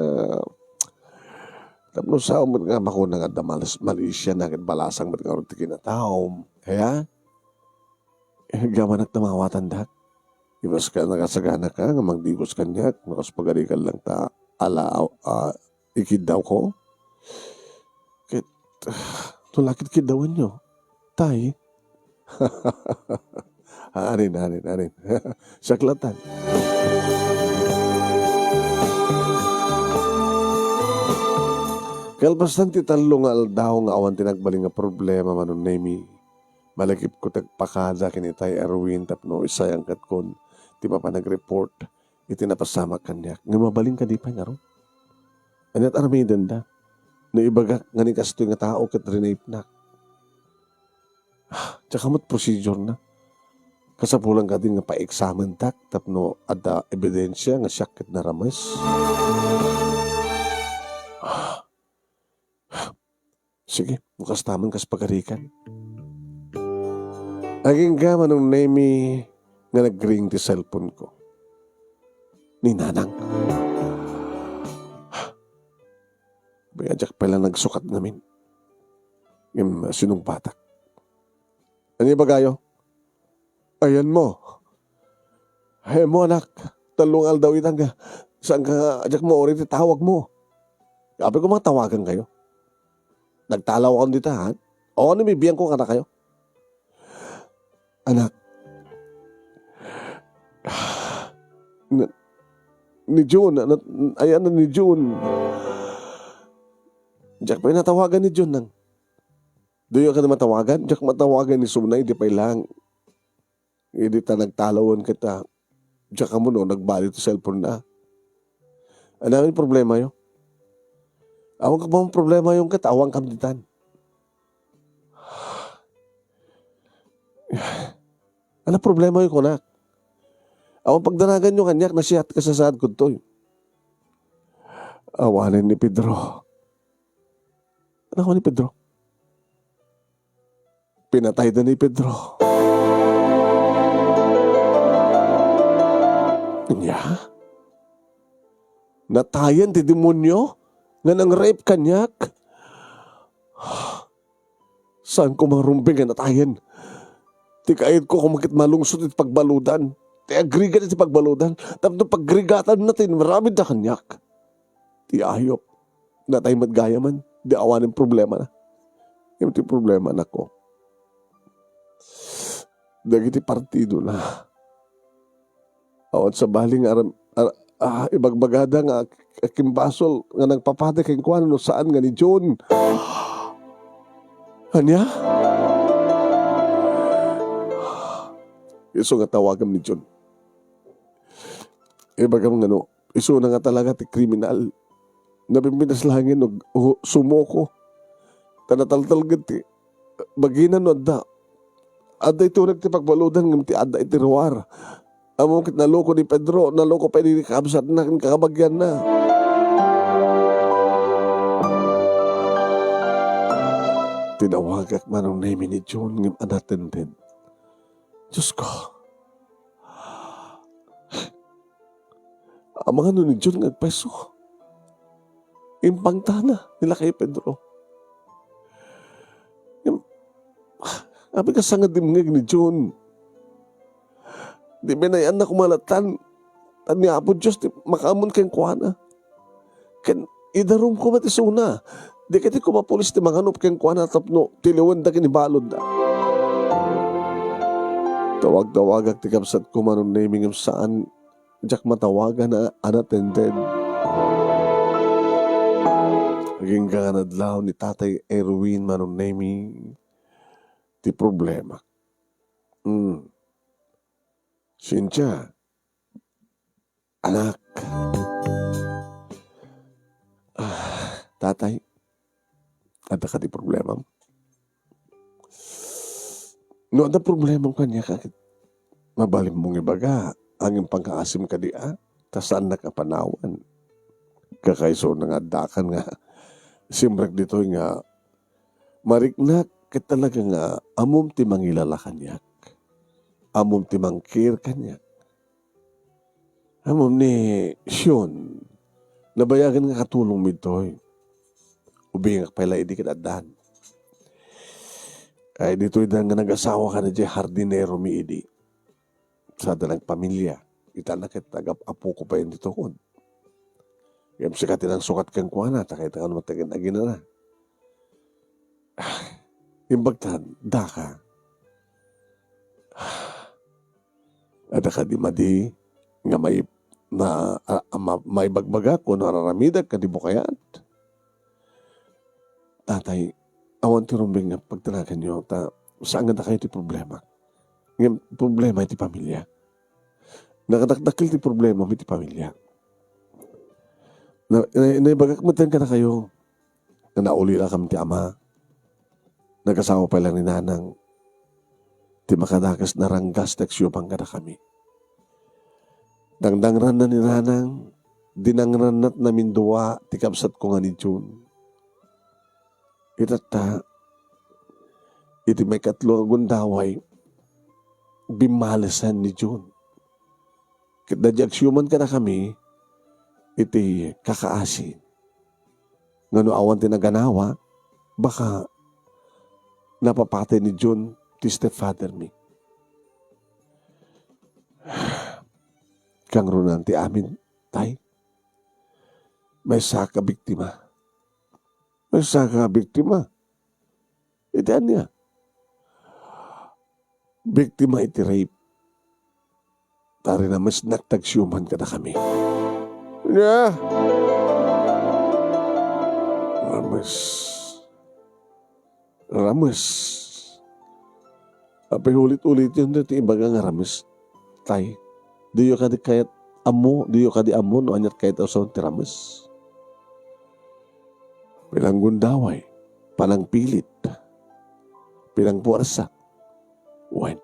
tapno sa umot nga makuna nga damalas Malaysia na balasang mat nga ti kinataom. Kaya, gaman at namawatan dak. Ibas ka nakasagana ka, nga magdigos kanyak, makaspagarikan lang ta, ikid daw ko. Kit, tulakit kidawan nyo. Tay. Anin. Saklatan. Kalpasan ti talo nga aldaw nga awan tinagbaling nga problema manon nemi. Malakip ko tagpakada kinitay Erwin tapno isayang katkon. Ti pa nag-report. Iti napasama kanyak. Nga mabaling ka di pa nga ron. Anyat armidan da. No ibagak nga ni kastoy nga tao kat renape na. Tsaka mo't procedure na. Kasapulang ka din nga pa-examen tak tapno ada ebidensya nga syakit na ramas. Sige, bukas taman kas pagarikan. Aging gaman nung nemi nga nag-ring ti cellphone ko. Ni Nanang. Bayadyak pala nagsukat namin. Yung sinong batak. Ano ba gayo? Ayan mo. Ayan mo anak. Talungal daw itang ka. Saan ka adyak mo orin tawag mo? Sabi ko mga tawagan kayo. Nagtalaw ako dito ha. O ano bibigyan ko ka na kayo? Anak. Ni June. Ayan na ni June. Diyak pa natawagan ni June nang. Doon ka na matawagan? Diyak matawagan ni Sunay. Di pa ilang. Hindi ta nagtalawan kita. Diyak ka mo no. Nagbali to cellphone na. Ano yung problema yun? Awang ka ba ang problema yung katawang kamditan? Ano problema yung kunak? Awang pagdanagan nyo kanyak, nasiyat ka sa saad ko to. Awanin ni Pedro. Ano ko ni Pedro? Pinatay na ni Pedro. Nya? Natayan ti demonyo? Nga nang rape kanyak? Saan ko marumbing nga natayan? Ti kaid ko kung makit malungsod iti pagbaludan. Ti agrigat iti pagbaludan. Tapos pagrigatan natin, marami na kanyak. Ti ayop. Natay matgayaman. Di awanin problema na. Yung ti problema na ko. Dagiti partido na. Awat sa baling ibagbagada nga kimbasol nga nagpapade kay kuan no saan nga ni John. Anya? Iso nga tawagan ni John. Ibagam nga no, iso na nga talaga ti kriminal. Nabimbinas langin og sumoko. Tanataltal giti. Baginan no adda. Adda ito nagti pagbaludan ng ti adda iti ruwar. Among kit naloko ni Pedro, naloko pa ni Kabsat na kakabagyan na. Tinawagak manong name ni John ng unattended. Diyos ko. Ang mga ni John nagpeso. Impangtana nila kay Pedro. Abi ka sangad dimngig ni John. Di binayan na kumalatan. At niya po Diyos, makamon kayong kuwana. Ken, idarum ko matisuna. Di kati ko mapulis ti manganop kayong kuwana tapno, tiliwan da kinibalod da. Tawag-tawag ti kapsat ko manon naming saan, jak matawagan na unattended. Naging ganadlaw ni Tatay Erwin manon naming ti problema. Cynthia, anak, tatay, ada ka di problema? No, ada problema kanya kakit mabalim mong ibaga. Angin pangkaasim ka di tasan na kapanawan. Kakaiso na nga dakan nga. Simrek dito nga, mariknak ka talaga nga amom ti mangilala kanyak. Amom ti mangkir kanyak. Amom ni Siyon, nabayagan nga katulong mitoy. Ubingak pala idi kinadan. Ay dito nga nag-asawa ka na di hardinero mi idi. Sa dalang pamilya. Itanak at tagap-apo ko pa yun dito kon. Yung sikatin ang sukat kang kuha na, takay tangan matagin na ginana. Imbagtan, daka. Ada ka di madi, nga may bagbaga kung nararamidag ka di bukayat. Tatay, awan ti rumbing nga pagtanakan nyo, saan nga na kayo ti problema? Ngayon, problema iti pamilya. Nakadakdakil ti problema iti pamilya. Naibagak matan ka na kayo, na nauli lang kami ti ama, nagasawa pa lang ni nanang, ti makadakas na ranggas teksyupang ka na kami. Dangdangran na ni nanang, dinangran nat namin duwa, ti kapsat ko nga ni June. Itata, iti may katlo gundaway, bimalasan ni June. Kita di aksyoman ka na kami, iti kakaasi. Ngano awan tinaganawa, baka napapatay ni June ti stepfather mi. Kang runan ti amin, tay. May saka biktima. May saka biktima. Itian niya. Biktima iti rape. Tari na mas nagtagsyuman ka na kami. Yeah. Rames. Apay ulit-ulit yun dito ibaga nga rames. Tay. Diyo ka di kayat amo. Diyo ka di amo. No anyat kayat asaw ti rames. Pilang gundaway. Palang pilit. Pilang puwersa. When?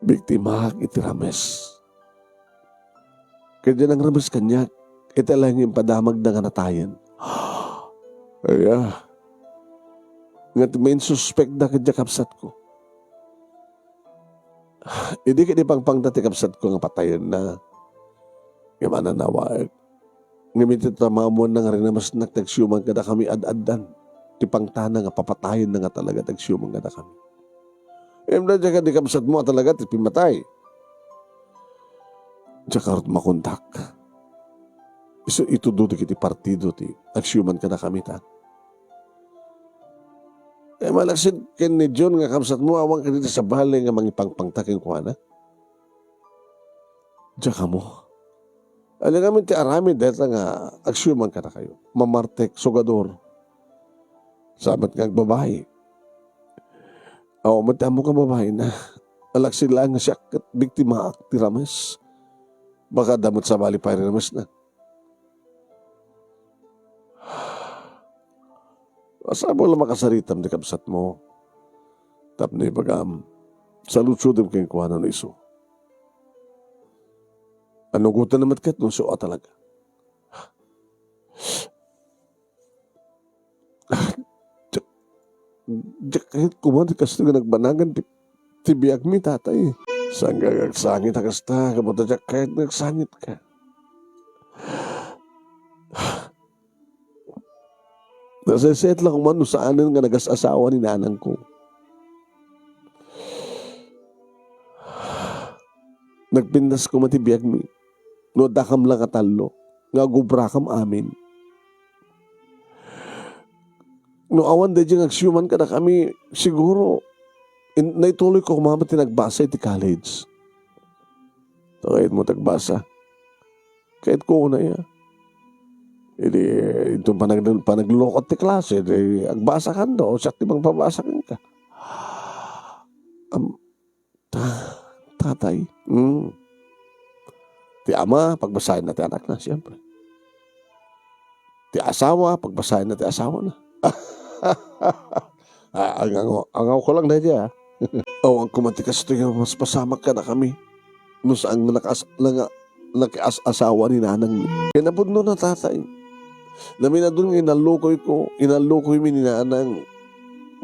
Biktima iti rames. Kaya ng rames kanyak. Ito lang yung padamag na nga natayan. Ay, nga main suspect na kadya kapsat ko. Hindi ka di pang dati kapsat ko nga patayan na. Nga mananawaag. Ngamitit na mga mo na nga rin na mas nagtagsyuman ka na kami ad-adan. Di pang tana nga papatayan na nga talaga tagsyuman ka na kami. Na dyan ka di kapsat mo talaga ti pimatay. Diyan ka rin makontak. Ito do ti partido ti aksyoman ka na kami ta. Malaksid ken ni John nga kapsat mo awang ka dito sa bali nga mangipangpangtaking kuha na. Diyan ka mo. Alam kami ti arami dito nga aksyoman ka na kayo. Mamartek, sugador. Sabat nga babae. Matamo ka babae na. Alaksid lang nga siya biktima ti rames. Baka damot sa bali pa rin rames na. Asabo lang makasaritam di kapsat mo. Tapno ibagam. Salutsudem kayong kuhanan na iso. Anong gutan naman kat nung suwa talaga? Kahit kumad kasi nga nagbanagan tibiyag mi tatay. Saan gagsangit akasta kabuta dyan kahit nagsangit ka. Nasaset lang man saan nga nagas-asawa ni nanang ko. Nagpindas ko matibiyag mi. No dakam lang katalo. Nga gubra kam amin. No awan da dyan agsyuman ka na kami siguro naituloy ko kumama tinagbasa iti college. Kahit mo tagbasa. Kahit ko na yan. Ito panaglulokot ti klase, agbasa ka do, siya tibang pabasa ka. Tatay. Ti ama, pagbasahin na ti anak na, siyempre. Ti asawa, pagbasahin na ti asawa na. Angaw ko lang na diya. O ang kumatikas ito yung mas pasamak ka na kami. No saan nakias-asawa ni nanang mi. Kinabudno na tatay. Lamin na doon inalukoy mi ni nanang.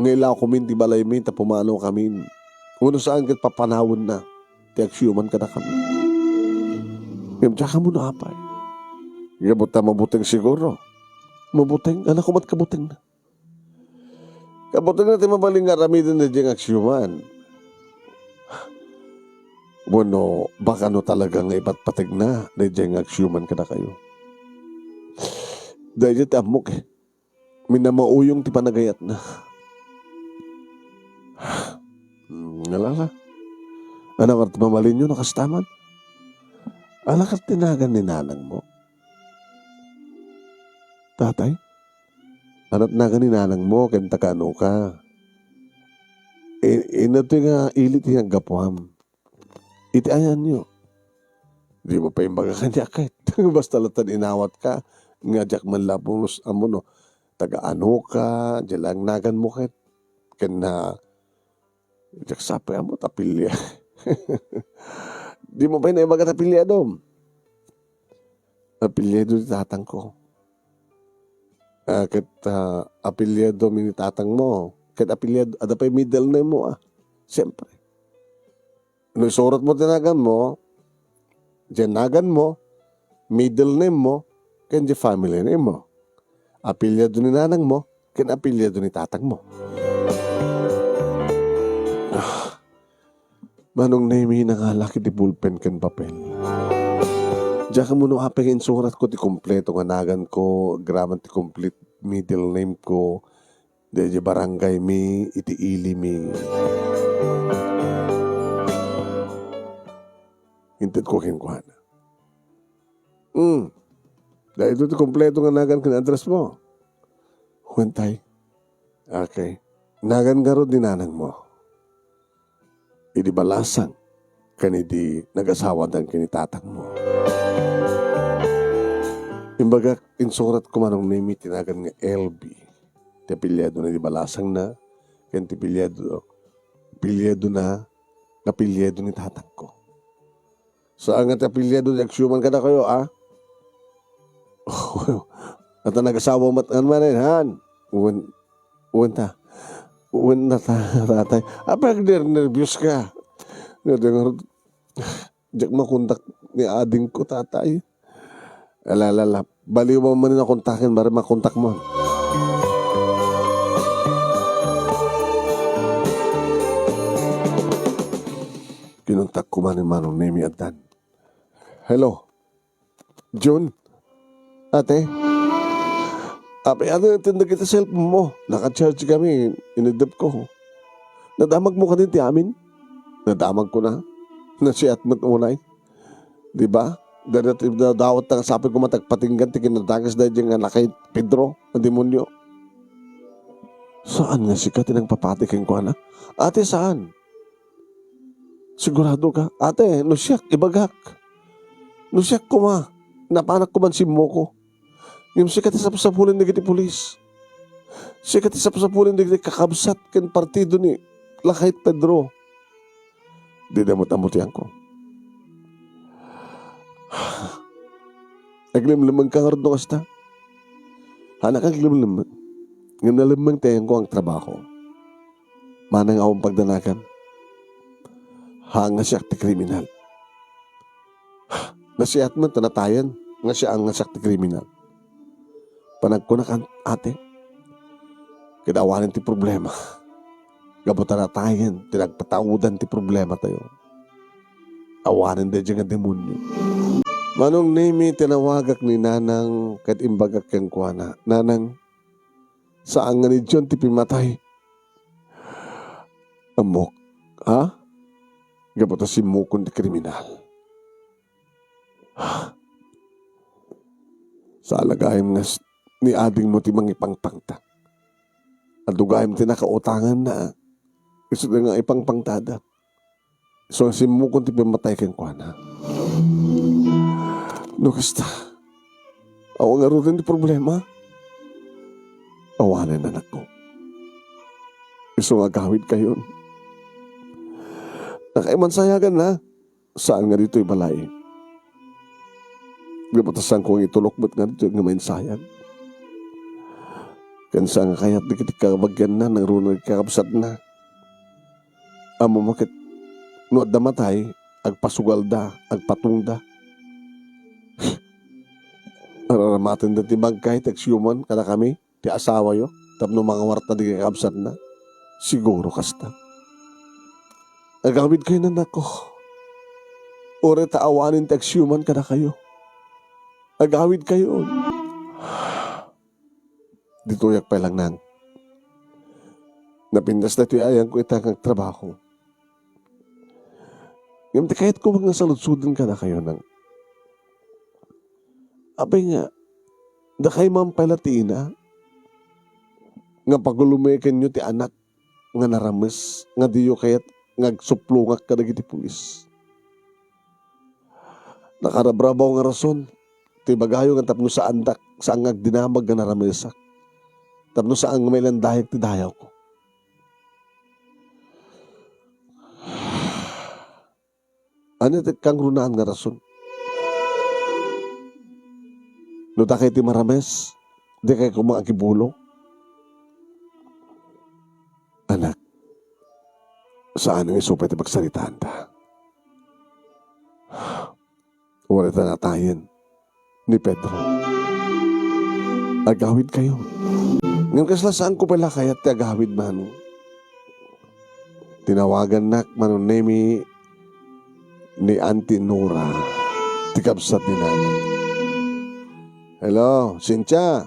Ngaila ko min ti balay mi, ta pumanaw kami. Uno saan kat papanawon na. Ti aksyoman ka na kami. Ngayon, tsaka mo na apay. Mabuting siguro. Mabuting, anak ko ba't kabuting na? Kabuting na ti mabaling nga ramidan na diyang aksyoman. Bueno, baka no talaga nga iba't patig na diyang aksyoman ka na kayo. Dahil ti amok eh. Minamauyong ti panagayat na. Nalala. Anak at mamalin nyo nakastaman. Anak at tinagan ni nanang mo. Tatay, anak nagan ni nanang mo, kanta ka ano ka. Inato nga ilit yung gapuam. Iti ayan nyo. Di mo pa yung baga kanya kahit. Basta latan inawat ka. Nga jak man labos amo no. Taga ano ka. Diyalang nagan mo kahit. Kena. Jak sapay amo tapilya. Di mo pa yung baga tapilya dom. Apelyado ni tatang ko. Kat apelyado ni tatang mo. Kat apelyado, ada pa yung middle name mo Siyempre. No isurot mo tinagan mo, dyan mo, middle name mo, kan dyan family name mo. Apelyado ni nanang mo, kan apelyado ni tatang mo. Manong name na nga laki di bullpen kan papel. Diyan ka muna apeng insurat ko ti kompleto nga nagan ko, graman ti complete middle name ko, di barangay mi, iti ili mi. Hinted ko kinukuha na. Dahil ito ti kompleto nga nagan kan address mo. Huwantay. Okay. Nagan nga ro dinanang mo. Idi balasang kanidi nag-asawa dan kinitatang mo. Imbaga, insurat ko manong name tinagan nga LB. Ti apelyado na di balasang na. Kan ti apelyado na apelyado ni tatang ko. Saan nga ti apelyado di aksyoman ka na kayo, At nag-asawa matan manin, han? Uwan ta. Uwan na tatay. Apag nervyos ka. Diyak makontak ni ading ko, tatay. Alalala. Baliw mo man na kontakin, bari makontak mo. Kinuntak ko man yung manong name at dan. Hello? June? Ate? Ano yung tinda kita cellphone mo? Naka-charge kami. Inidip ko. Nadamag mo ka din ti amin? Nadamag ko na. Nasiyat mo't unay. Diba? Dawat na kasabi ko matagpatinggan ti kinadagas dahil yung anak kay Pedro na demonyo. Saan nga sikat tinang papatikin ko na? Ate, saan? Sigurado ka? Ate, no siyak, ibagak. No siyak ko ma. Napanak ko man si Moko. Yung sikat isapsapulin na giti pulis. Sikat isapsapulin na giti kakabsat ken partido ni Lakay Pedro. Di damot-amot yan ko. Naglimlimang ka nga rin no kasta. Hanak naglimlimang. Ngayon nalimang tayang ko ang trabaho. Manang awang pagdanakan. Hanga siya ti kriminal. Nasiyat man tanatayan. Nga siya ang nasak ti kriminal. Panagkunakan ate. Kidawanin ti problema. Gabutan na tayo. Tinagpatawudan ti problema tayo. Awanin da dyan nga demonyo. Manong name tinawagak ni nanang kat imbagak kang kuwana. Nanang, saan nga ni John ti pimatay? Amok. Ha? Gabutan si Mukon ti kriminal. Sa alagayam nga ni ading mo ti mangipangpangta. At dugayam ti nakautangan na. Gusto na nga ipangpangtada. So si Mukon ti pimatay kang kuwana. No kasta. Awa nga rin di problema. Awanan anak ko. Gusto nga gawid kayo. Nakaimansayagan na. Saan nga dito'y balay? Gapatasan ko ang itulokbot nga dito nga mainsayag. Kansa nga kaya't di kiti kabagyan na, nang runag kakabsat na. Amo makit, no da matay, agpasugal da, agpatung da. Araramatin da ti magkay, teksyoman, kada kami, ti asawa yo, tapno mga warta di kakabsat na. Siguro kasta. Agawid kayo na nako. Ore taawanin teksyoman kada kayo. Agawid kayo. Dituyak pa lang nang. Napindas na ito'y ayang ko itang trabaho. Ngayon kahit ko magnasaludsudan ka na kayo nang. Abay nga, da kay mampalatina, nga pagulumekan nyo ti anak, nga narames, nga diyo kayat ngagsuplungak ka na giti pulis. Nakarabrabaw nga rason, ti bagayo nga tapno sa andak, sa angag dinamag nga naramesak. Tapno sa ang may landahig ti dayaw ko. Ano iti kang runaan nga rason? No ta kayo ti marames, di kayo kumakibulong. Anak, saan ang isupay ti magsalitaan ta? Wala ta natayin ni Pedro. Agawid kayo. Ngayon kasla saan ko pala kaya ti agawid man? Tinawagan nak manunemi ni Auntie Nora. Tikabsat ni Nana. Hello, Cynthia.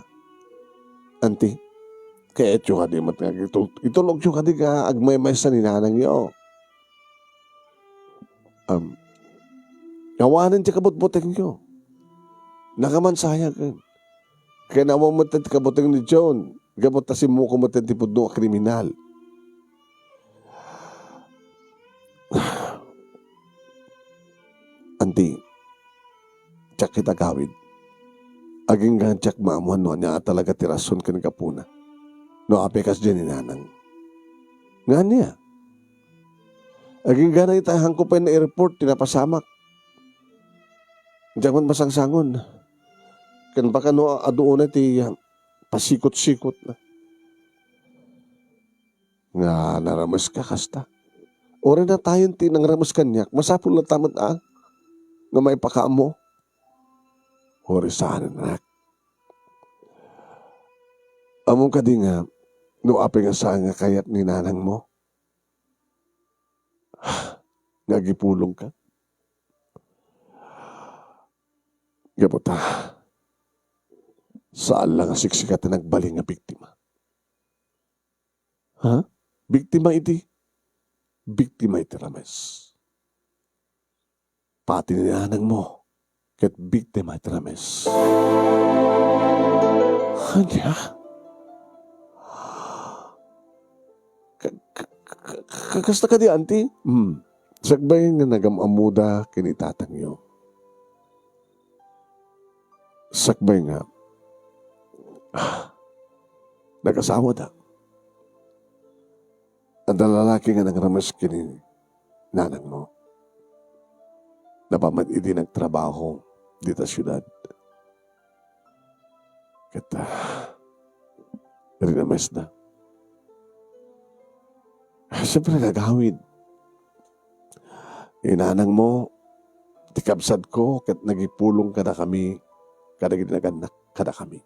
Auntie, kaya etyo ka di matagag. Itulog yung ka di ka agmay-may sa ninanang yo. Kawanan ti kabut-buteng yo. Nakamansaya ka. Kaya naman mo ti kabuteng ni John. Gamot tasim mo ko mo ti pudno a kriminal. Auntie, tsak kita gawid. Aging nga tsak maamuan no niya talaga tirason ka ng kapuna. No apekas dyan ni nanang. Nga niya. Aging nga na itahang ko pa na airport, tinapasamak. Diyan man masangsangon. Kan baka no adoon na ti pasikot-sikot na. Nga naramas ka kasta. Ora na tayo ti nang ramas kanyak. Masapul na tamat nga may pakaam mo. Ori saan na. Among ka di nga, no ape nga saan nga kayat ni nanang mo. Nga gipulong ka. Gaputa. Saan lang siksikat na nagbaling nga biktima? Ha? Biktima iti? Biktima iti rames. Pati ni nanang mo, ket biktima iti rames. Kanya? Kakasta ka di, auntie? Sagbay nga nagamamuda kinitatang iyo. Sakbay nga, nag-asawa da. Ang lalaki nga nagramas kini nanang mo. Napamad idi nagtrabaho dito sa syudad. Kata, rinamas na. Siyempre nagawid. Inanang mo, tikabsad ko, kat nagipulong ka na kami, kada ginaganak kada kami.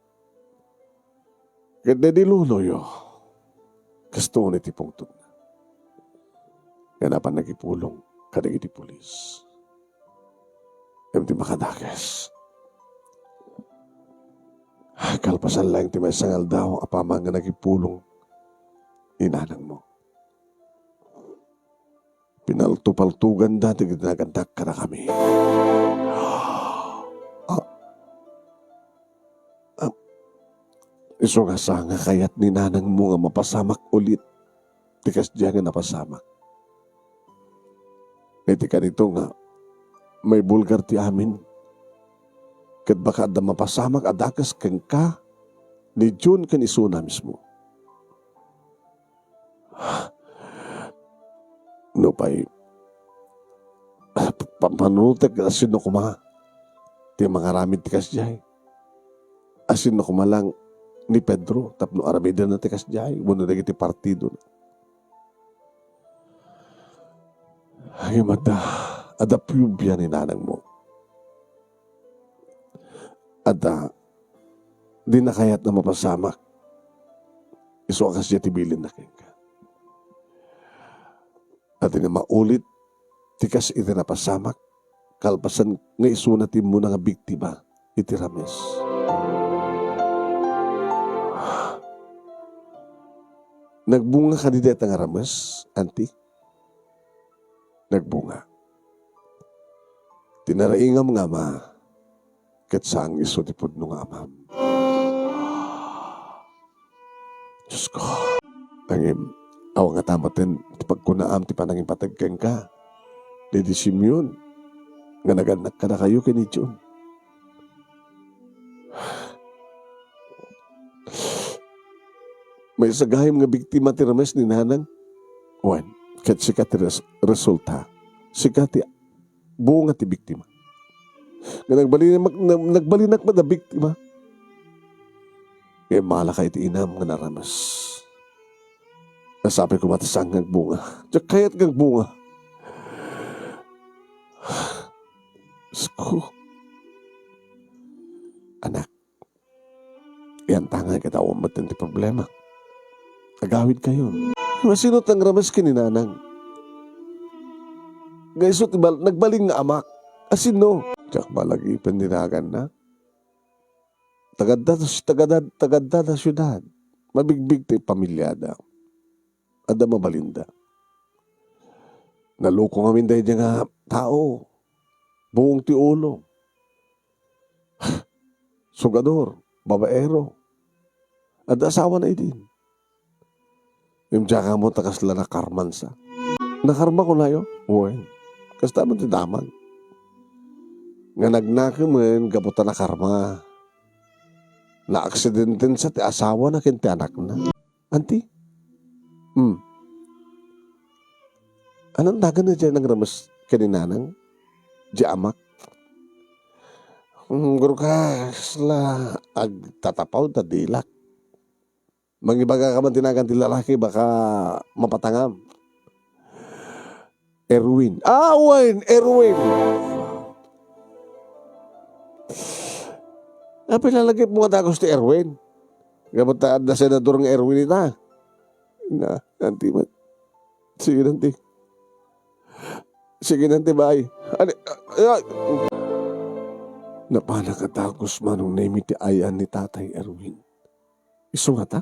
Kat na diluloyo, gusto ni tipong tun. Kaya napan nagipulong, kada giti pulis. Yung ti makadakes. Kalpasan lang ti may sangal daw, apamang nga nagipulong, inanang mo. Pinaltupaltugan dati ginaganak ka na kami. Iso nga sa nga kayat ni nanang mo nga mapasamak ulit. Tikas diyan nga napasamak. Iti ka nito nga, may bulgar ti amin. Kat baka da mapasamak adakas kang ka, ni June kan isuna mismo. No pa'y Pampanutek asin no kuma. Ti mga ramid tikas jay. Asin no kumalang ni Pedro. Tapno aramida na tikas jay. Wano na iti partido. Ay mata. Adapyubya ni nanang mo. Ada. Di na kayat na mapasamak. Iso akas siya tibilin na ka. At nga maulit. Tikas iti napasamak. Kalpasan nga isunatin mo na nga biktima. Iti Rames. Nagbunga kandidat nga Rames, anti? Nagbunga. Tinaraingam nga ma. Kat saang iso ti pudno nga amam. Diyos ko. Angim, awang nga tamatin, pagkunaam ti panangin patagkang ka. Didi Simeon, nga naganak ka na kayo kinityon. May sagahim nga biktima ti Rames ni nanang. Wan, kat sikat ti resulta. Sikat ti bunga ti biktima. Nga nagbalinak ba na biktima? Kaya malaka iti inam nga na Rames. Nasabi ko matasang ng bunga. Diyak kayat ng bunga. Sko. Anak. Yan tanga katawang matinti problema. Agawid kayo. Masinot ang Rames kininanang. Gaisot nagbaling nga amak. Asin no. Diyak balagi pandinagan na. Tagadda na syudad. Mabigbig tayo pamilyada. Ada mabalinda. Naloko nga minday niya nga tao. Buong ti ulo. Sugador. Babaero. Ada asawa na idin. Yung tsaka mo takasla na karman sa. Nakarma ko na yun. Uwen. Kasta man ti daman. Nga nagnakimin gaputa na karma. Na-aksidenten sa ti asawa na kinti anak na. Anti? Anong dagan na dyan ng Rames kaninanang? Di amak? Guru ka, sila agtatapaw na dilak. Mangibaga ka man tinagan ti lalaki, baka mapatangam. Erwin. Erwin! Pilalagay mo nga dagos ti Erwin. Gamot na senador ng Erwin ita. Na, nanti man. Sige nanti. Sige nanti, bye. Napanakatagos manong name ti ayan ni Tatay Erwin. Iso nga ta?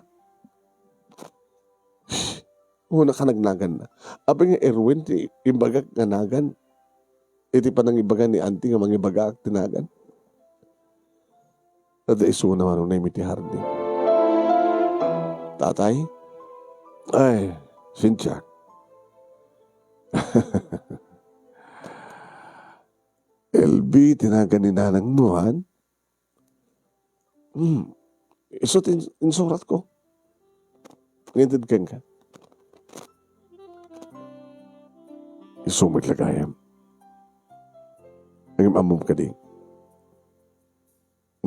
Una ka nagnagan na. Abi nga Erwin, ti imbagak nga nagan. Iti pa nang ibaga ni auntie nga mangibagak tinagan. At iso naman nung name ti Hardy. Tatay? Ay, Cynthia. LB, tinagan ni nanang muhan. Iso insurat ko. Ngintid kang ka. Iso maglagayam. Ang amom ka din.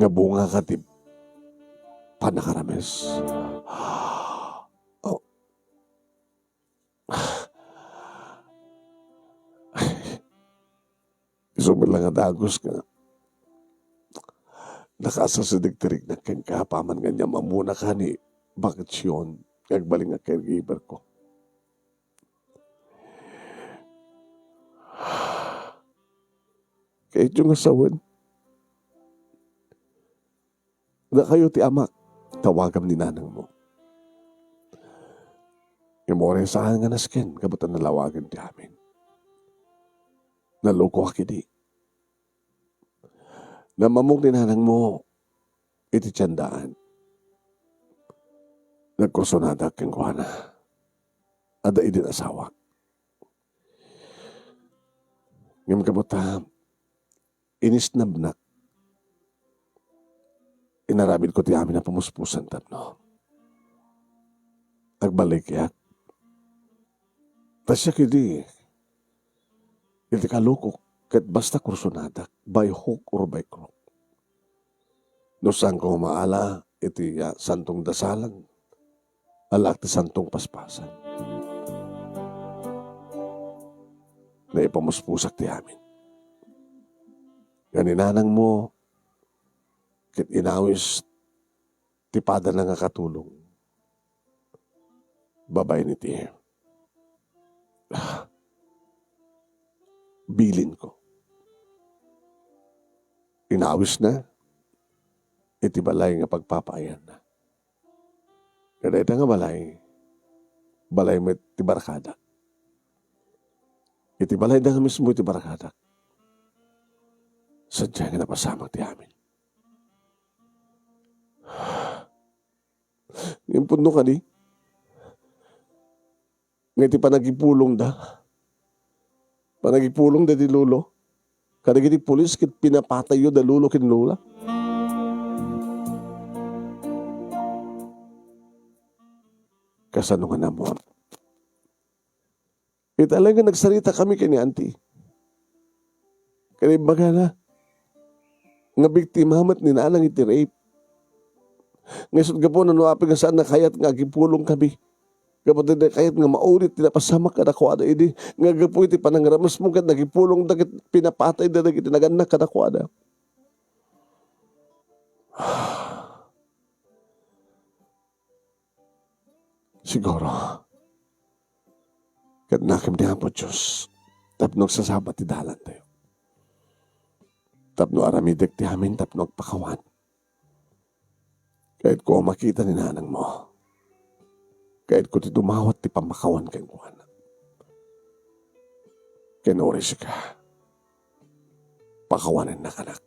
Nga bunga ka ti panakarames. Oh. Isumil lang nga dagos ka. Nakasasadigtirig na kang kahapaman nga niya mamuna ka ni bakasyon. Kagbaling nga caregiver ko. Kahit yung asawan. Na kayo ti amak, tawagam ni nanang mo. Yung mo rin saan nga nasken, kabutan nalawagan ti amin. Naloko akidi. Namamog ni nanang mo, iti tiyandaan. Nagkursonada kang kuhana. Ada idin asawa. Ngayon kabutan, inisnabnak. Inarabid ko ti amin na pumuspusan tatno. Nagbalik yak. Tasya kidi. iti kalukok, kat basta kursunadak, by hook or by crook. No saan ko maala, iti santong dasalan, alak ti santong paspasan. Na ipamuspusak ti amin. Ganinanang mo, kit inawis, tipada na nga katulong. Babay ni ti. Bilin ko. Inawis na, iti balay nga pagpapayan na. Kada ita nga balay mo iti barkada. Iti balay na nga mismo iti barkada. Sadya nga napasamang ti amin. Yung puno ka di, nga iti panagipulong da. Panagipulong da di lulo. Kada iti pulis kit pinapatayo da lulo kin lula. Kasano nga na mo. Talaga nagsarita kami kay ni auntie. Kaya baga na, nga biktimamat ni nanang iti rape. Ngayon ka po nanuapin nga saan na kayat nga agipulong kami. Kapag na kayat nga maulit, tinapasamak ka na kuwada. Hindi nga gapo iti panangramas mo kat nagipulong na pinapatay na nagitinagan ka na kuwada. Siguro, kat nakim niya po Diyos, tapno sasabat ti dalan tayo. Tapno aramidek ti amin, tapno agpakawan. Kahit ko makita ni nanang mo, kahit ko ti dumawat ti pamakawan kay kuwan. Kenoris ka, pakawanan na kanak.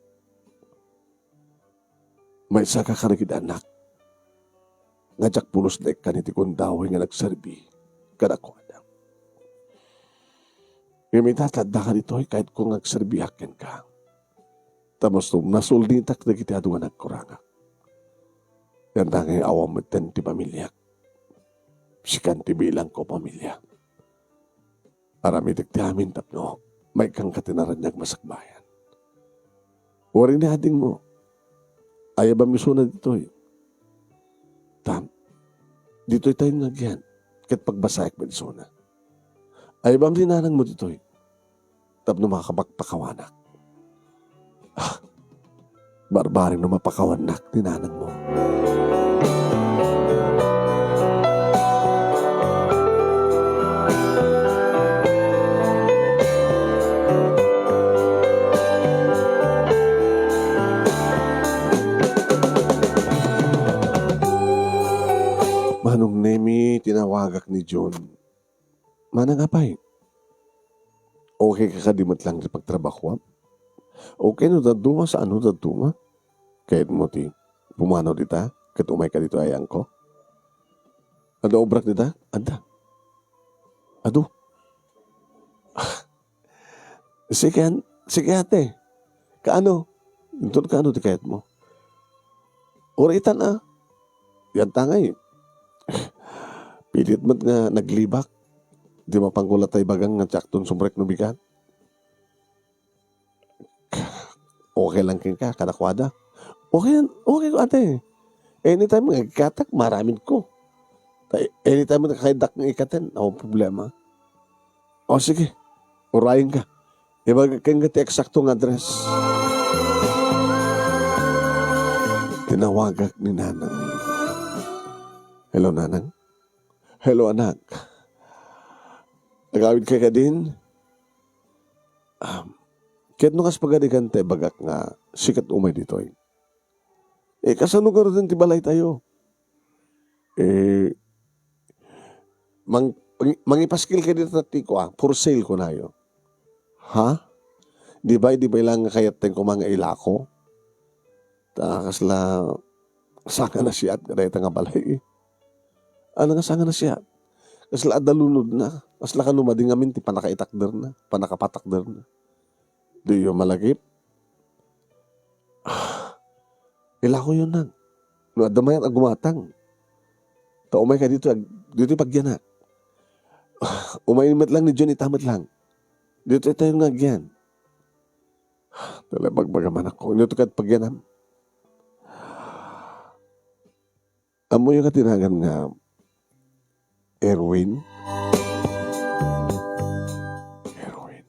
May isa ka karigid anak, nga jak pulos na ikaniti kundawi nga nagsarbi, kadakwada. Ngayon tatanda ka dito, kahit kung nagsarbihakin ka, tapos nasulnitak na kita doon nagkuranga. Yan na ngayon awam mo ti pamilya. Sikan ti bilang ko pamilya. Aramitik ti amin tapno, may kang katinaranyag masakbayan. Wari na ading mo, ayaw ba misuna dito eh. Tam, dito tayo nagyan, kat pagbasayak ba misuna. Ayaw ba linanang mo dito eh. Tapno makakapagpakawanak. Barbaring na mapakawanak ni nanang mo. Manong Nemi, tinawagak ni John. Manang apay. Okay ka kadimat lang sa pagtrabaho. Okay no daduma sa ano daduma. Kahit mo ti pumanaw dita, kat umay ka dito ayang ko. Ano obrak dita? Anda. Ado. Sige ate. Kaano? Ito kaano ti kahit mo? Uritan ah. Yan tangay. Pilit mo't nga naglibak. Di mapanggulat tayo bagang nga tiyakton sumrek no bigat. Okay lang kin ka, kadakwada. Okay ko ate. Anytime nga ikatak, maraming ko. Anytime nga kakaidak ng ikatin, ako problema. O sige, urayin ka. Ibag kang gati eksaktong address. Tinawagak ni nanang. Hello, nanang. Hello, anak. Nagawid ka din? Kahit nung kaspagadikan te, bagak nga, sikat umay dito eh. Kasano ka rin tibalay tayo? Mangipaskil ka dito na tiko for sale ko na yun. Ha? Di ba lang kayat tayo kung mga ilako? Kasla, saka na siya at kada nga balay eh. Ano nga sanga na siya? Kasla adalunod na. Kasla ka numading amin, ti panakaitakder na. Panakapatakder na. Di yung malagip. Ilako yun nang. No, adamayan agumatang. Umay ka dito pagyan na. Umainit lang ni John, itamat lang. Dito tayo nagyan. Dala magbagaman ako. Ito kat pagyanam. Amo yung katinagan nga Erwin. Erwin.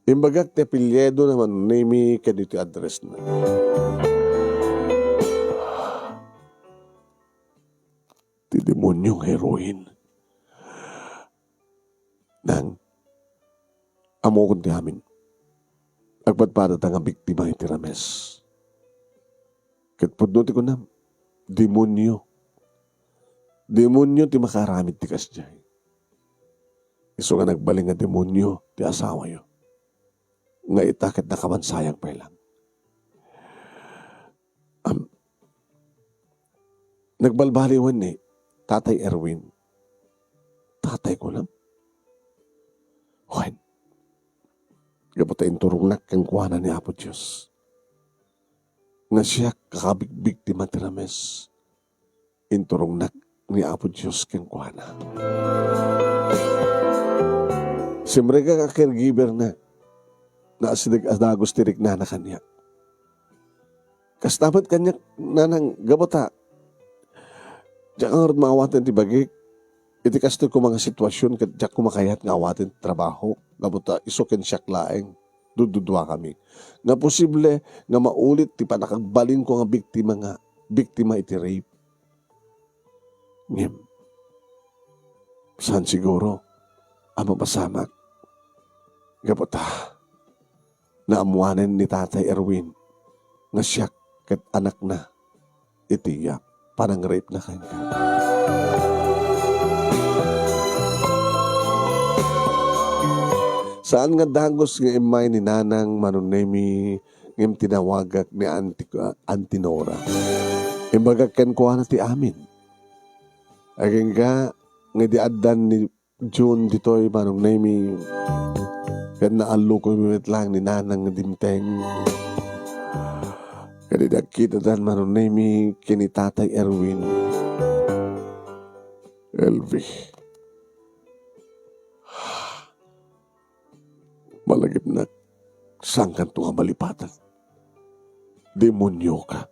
Imbagak te apelyido naman name kadito address na. Ti demonyong heroin. Nang amo kundi amin. Agpadpadat ang biktima iti Rames. Kat pudnuti ko na, demonyo. Demonyo ti makaramid ti kasjay. Iso nga nagbaling nga demonyo ti asawa yo. Nga itakit na kamansayang pa lang. Nagbalbaliwan ni Tatay Erwin. Tatay ko lang. Juan. Gapata inturong kang kuhanan ni Apo Diyos. Nga siya kakabig-biktima ti Rames. Inturong ni Apo Diyos kang kuhanan. Siyempre ka caregiver na asidig adagos tirik na kanya. Kastamat kanya nanang gabata. Diyan ang maawatin ti bagik. Iti kasto ko mga sitwasyon kat diyak kumakayat nga awatin trabaho. Gabata isukin siya klaeng. Dududwa kami. Nga posible nga maulit ti panakagbaling ko nga biktima iti rape. Ngem. Saan siguro ang mapasamak? Gabata naamuanan ni Tatay Erwin nga siya kat anak na itiyak parang rape na kanya. Saan nga dagos nga imay ni Nanang Manunemi ngem tinawagak ni Antinora. Imbaga ken kuha na ti amin. Aging nga di addan ni June ditoy Manunemi ken naallo ko lang ni Nanang Dimteng. Kadi dakita dan Manunemi kini Tatay Erwin. Elvi. Malagip na sangkan to nga malipatan. Demonyo ka.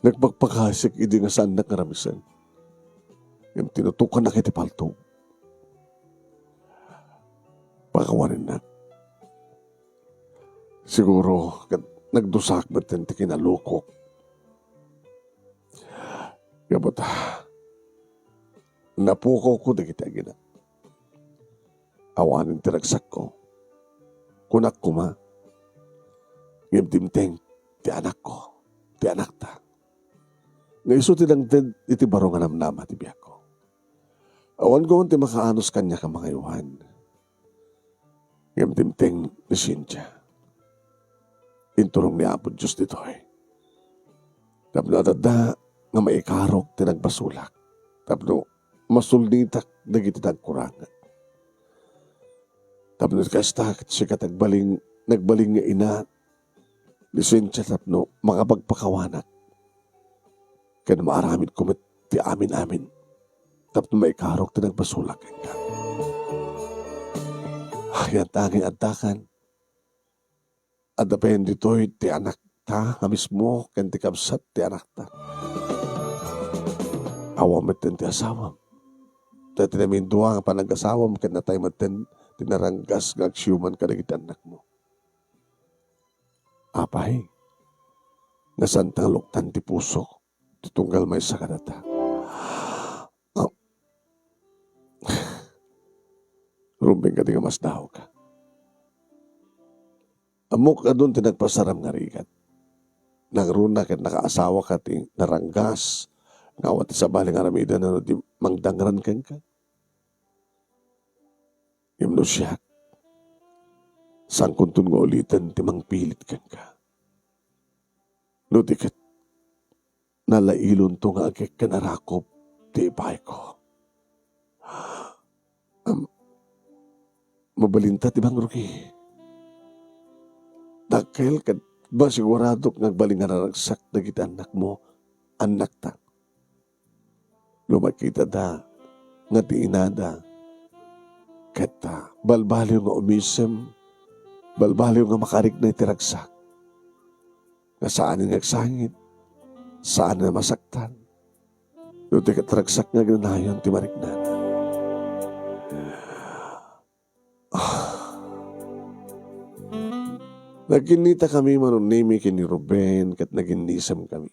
Nagpagpakasik idi nga saan nakaramisan. Yung tinutukan na kiti palto. Pakawanin na. Siguro nagdusak ba't yung kinalukok. Gabot napuko ko na kita gina. Awanin tinagsak ko. Kunak ko ma. Ngimtimteng, ti anak ko. Ti anak ta. Ngaiso tinangtid, iti barongan namnama ti biyak ko. Awan ko ti makaanos kanya ka mga iwan. Ngimtimteng ni Cynthia. Inturong ni Apo Diyos dito eh. Tapno atada nga maikarok tinagbasulak. Tapno masulnitak dagiti tagkurangan. Tapno kastak siya nagbaling nga ina ni Cynthia tapno makapagpakawanak. Kaya maaramid kumit ti amin-amin. Tapno maikarok ti nagbasulak ka. Yan tanging adtakan. At depende to'y ti anak ta, nga mismo, kan ti kabsat ti anak ta. Awamit din ti asawam. Dati namin duwa nga panag-asawam, kan na tayo matin, tinaranggas nga aksyoman ka nagit anak mo. Apay, nga santang luktan ti puso, tutunggal may sakadata. Rumbing ka di nga mas daw ka. Amok ka doon tinagpasaram nga rigat. Nagruna kat nakaasawa ka ti naranggas. Ngawat sa baling aramida na di mangdangran ken ka. Yamno siya. Sangkuntun nga ulitan ti mangpilit ken ka. No di kat nalailon to nga agik kanarakop ti ipay ko. Mabalinta ti bang Ruki. Dakil ka ba sigurado nagbalingan na nagsak na kita anak mo, anak ta. Lumakita da, nga ti inada, Kat balbaliw nga umisem, balbaliw nga makarik na itiragsak. Nga saan nga agsangit, saan na masaktan. Doon ti katragsak nga ganayon ti mariknan. Nagkinita kami manunimi kini Ruben kat naginisam kami.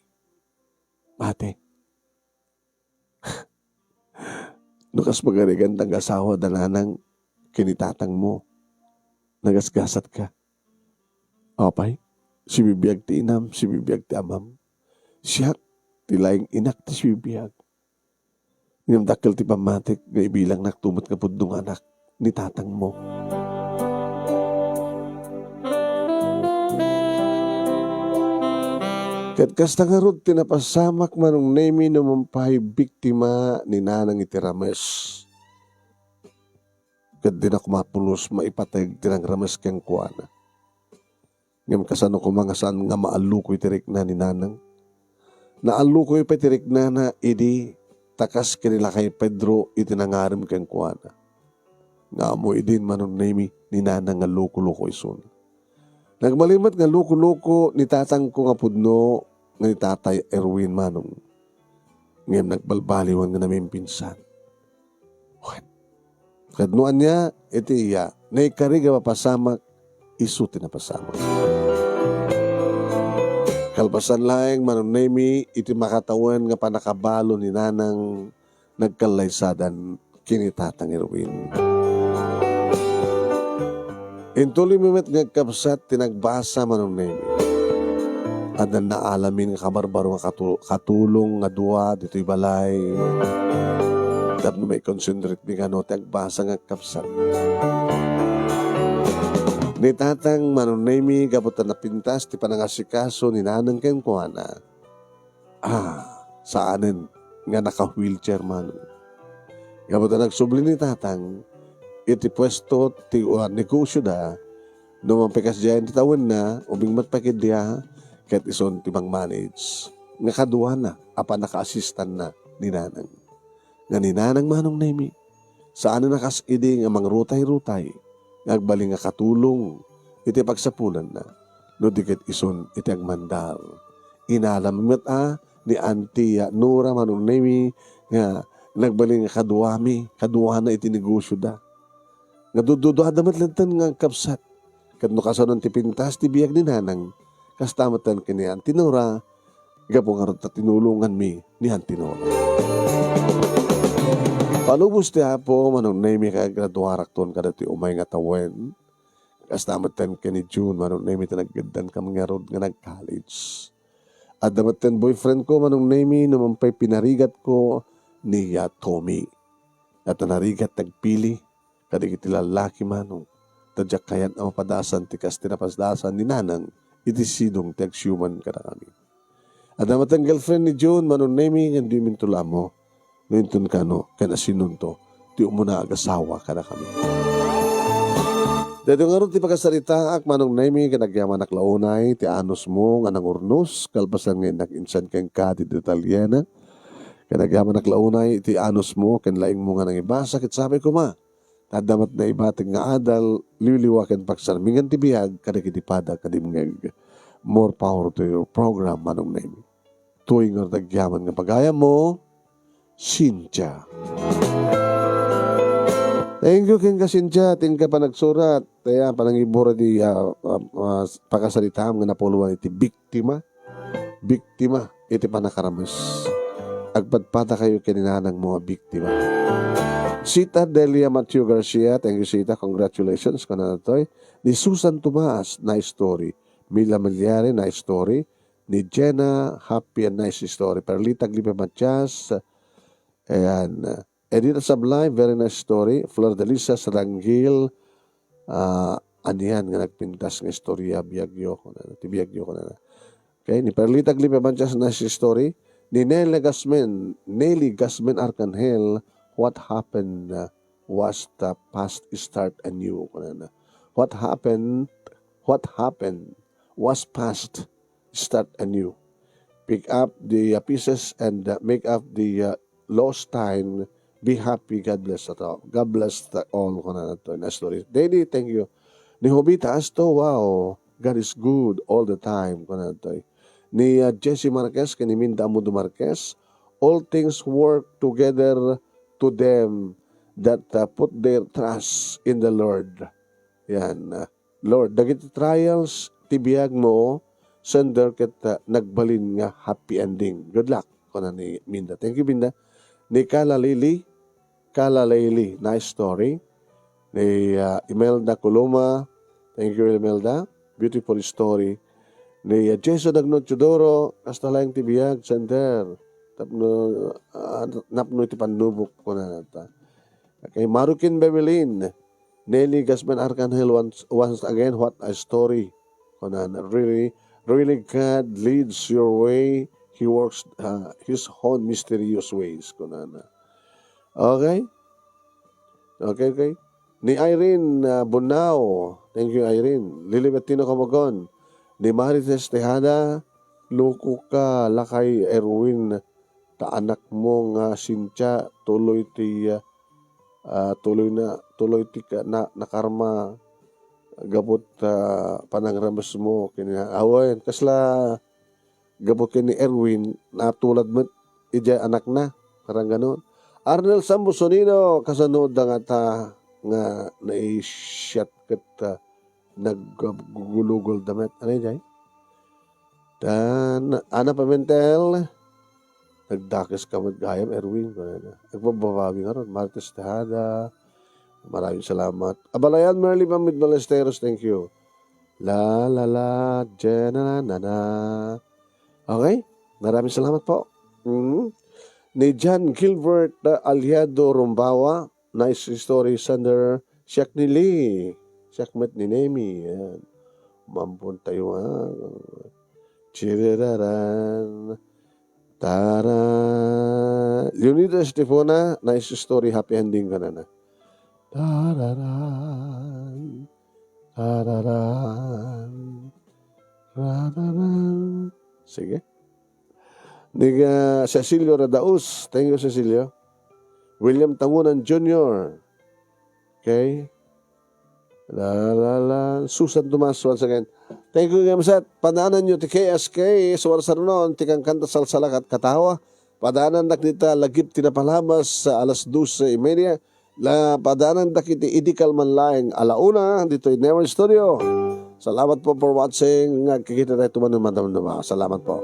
Ate, nukas magarigan tang asawa dananang kinitatang mo. Nagasgasat ka. Apay, si bibiyag ti inam, si bibiyag ti amam. Siya, tilaing inak ti si bibiyag. Niyamdakil ti pamatik nga ibilang naktumot nga pudong anak ni tatang mo. Kat kasta nga rod tinapasamak manong nemi namumpay biktima ni nanang iti Rames. Kat di na kumapulos maipatag tinang Rames keng kuana. Ngam kasano kumangasaan nga maalukoy tirik na ni nanang. Naalukoy pa tirik na idi takas kanila kay Pedro itinangarim keng kuana. Nga mo idin manong nemi ni nanang nga luko-luko isun. Nagmalimat nga luko-luko ni tatang ko nga pudno nga ni tatay Erwin manong. Ngayon nagbalbaliwan nga namin pinsan. Kadnuan niya, iti iya, na ikariga mapasamak, isuti na pasamak. Kalpasan laeng manong nemi, iti makatawan nga panakabalo ni nanang nagkalaysadan kini tatang Erwin. Intuloy mimet nga kapsat tinagbasa manong nemi. Adan na alamin nga kabarbaro nga katulong nga duwa dito'y balay. Tapos may concentrate mi nga no, tagbasa nga kapsat. Ni tatang manong nemi gabutan na pintas ti panangasikaso ni nanang ken kuana. Saanen nga naka-wheelchair manong. Gabutan nagsubli ni tatang iti pwesto ti negosyo da numampikas diyan ti tawon na ubing matpakid diya ket ison ti mang-manage nga kaduha na apan naka-assistant na ni nanang. Nga ni nanang manong nemi saan na nakasidi nga mangrutay-rutay ngagbaling nga katulong iti pagsapulan na no dikit ison iti agmandar. Inalam met ni Auntie Nora manong nemi nga nagbaling nga kaduha na iti negosyo da. Nga dududuha damat lantan nga kapsat. Kadno kasanon ti pintas ti biyag ni nanang. Kastamatan kini Auntie Nora. Gapo nga ron tinulungan mi ni Auntie Nora. Palubos ti hapo manong nemi kagraduarak ton kada ti umay nga tawen. Kastamatan kini June manong nemi tinaggandan kam nga rod nga nag-college. At damat ten boyfriend ko manong nemi numampay pinarigat ko ni Tommy. At narigat tagpili. Kadigit lalaki manong, tadyak kayan ang mapadasan tikas tinapasdasan ni nanang, iti sidong tag-human ka na kami. At naman ang girlfriend ni June, manong nemi, hindi mintula mo, nintun ka no, kanasinon to, ti umuna agasawa ka na kami. Dito nga ron ti pagkasarita, ak manong nemi, kanagyaman naklaunay, ti anos mo, nga nangurnos, kalpasan ngayon nag-insan kang ka, ti Italiana, kanagyaman naklaunay, ti anos mo, kanlaing mo nga nang ibasa, kit sabi ko ma, tadamat na ibating nga adal, liliwakan pagsarmingan tibiyag, kadagitipada kadimngag. More power to your program, manong nemi. Tuwing nga nagyaman nga pagaya mo, Cynthia. Thank you, King ka Cynthia. Ting ka pa nagsurat. Kaya panangibura di pagkasalitam nga napuluan iti biktima. Biktima, iti panakaramas. Agpadpada kayo kininanang mga biktima. Sita Delia Matthew Garcia, thank you Sita, congratulations ka na natoy. Ni Susan Tomas, nice story. Mila Milyari, nice story. Ni Jenna, happy and nice story. Perlita Glipe Matias, ayan. Edita Sablay, very nice story. Flor de Lisa Sarangil, aniyan nga nagpintas ng istorya, biyagyo ko na. Tibiyagyo ko na. Okay, ni Perlita Glipe Matias, nice story. Ni Nelly Gasmen Arcangel, what happened was the past start anew. What happened was past start anew. Pick up the pieces and make up the lost time Be happy. God bless at all. God bless all ko na ito na story. Daddy, thank you. Ni Hobita Asto, wow. God is good all the time ko na ito. Ni Jesse Marquez, kani Minda Amudo Marquez, all things work together to them that put their trust in the Lord. Yan. Lord, dagiti trials, tibiyag mo, sender kita nagbalin nga happy ending. Good luck ko na ni Minda. Thank you, Minda. Ni Kala Layli, nice story. Ni Imelda Coloma, thank you, Imelda. Beautiful story. Ni Jason Agnod Chudoro, hasta lang tibiyag, sender. Napno iti panubok ko na nata. Kay Marukin Bebelin, Nelly Gasman Arcangel, once again, what a story. Ko na really, really God leads your way. He works His own mysterious ways. Ko na. Okay? Okay. Ni Irene Bunao, thank you Irene. Lilibertino Camagon. Ni Marites Tejada, luko ka, lakay Erwin, ta anak mo nga Cynthia, tuloy ti nakarma, gabot panangramas mo, awen, kasla, gabot kini Erwin, natulad mo, ija anak na, parang ganon. Arnel Sambusonino, kasanod nga ta, nga na-shot kat naggugulugol damit. Ano yun, Dan, Ana Pimentel, nagdakis ka mag-ayam, Erwin. Nagbababawi nga ron. Martes Tejada, maraming salamat. Abalayan, Merly Mamid Balesteros, thank you. La, Jena, na. Okay, maraming salamat po. Ni John Gilbert Aliado Rumbawa, nice story, Sander. Siak ni Lee, Siakmet ni Nemi. Yan. Mampun tayo ha. Chiriraran. Tara. Leonida Estefona, nice story, happy ending ka na. Tararan. Tararan. Tararan. Sige. Niga Cecilio Radaus. Thank you, Cecilio. William Tangunan Jr. Okay. Susan Tomas once again. Thank you, Gamsat. Padaanan nyo ti KSK. Suwar sa ron, tikang kanta salsalak at katawa. Padaanan dak dita lagip tinapalabas sa alas 12:30. Padaanan dak iti idikal man laing alauna dito in Never Studio. Salamat po for watching. Kikita tayo tumanon madam. Salamat po.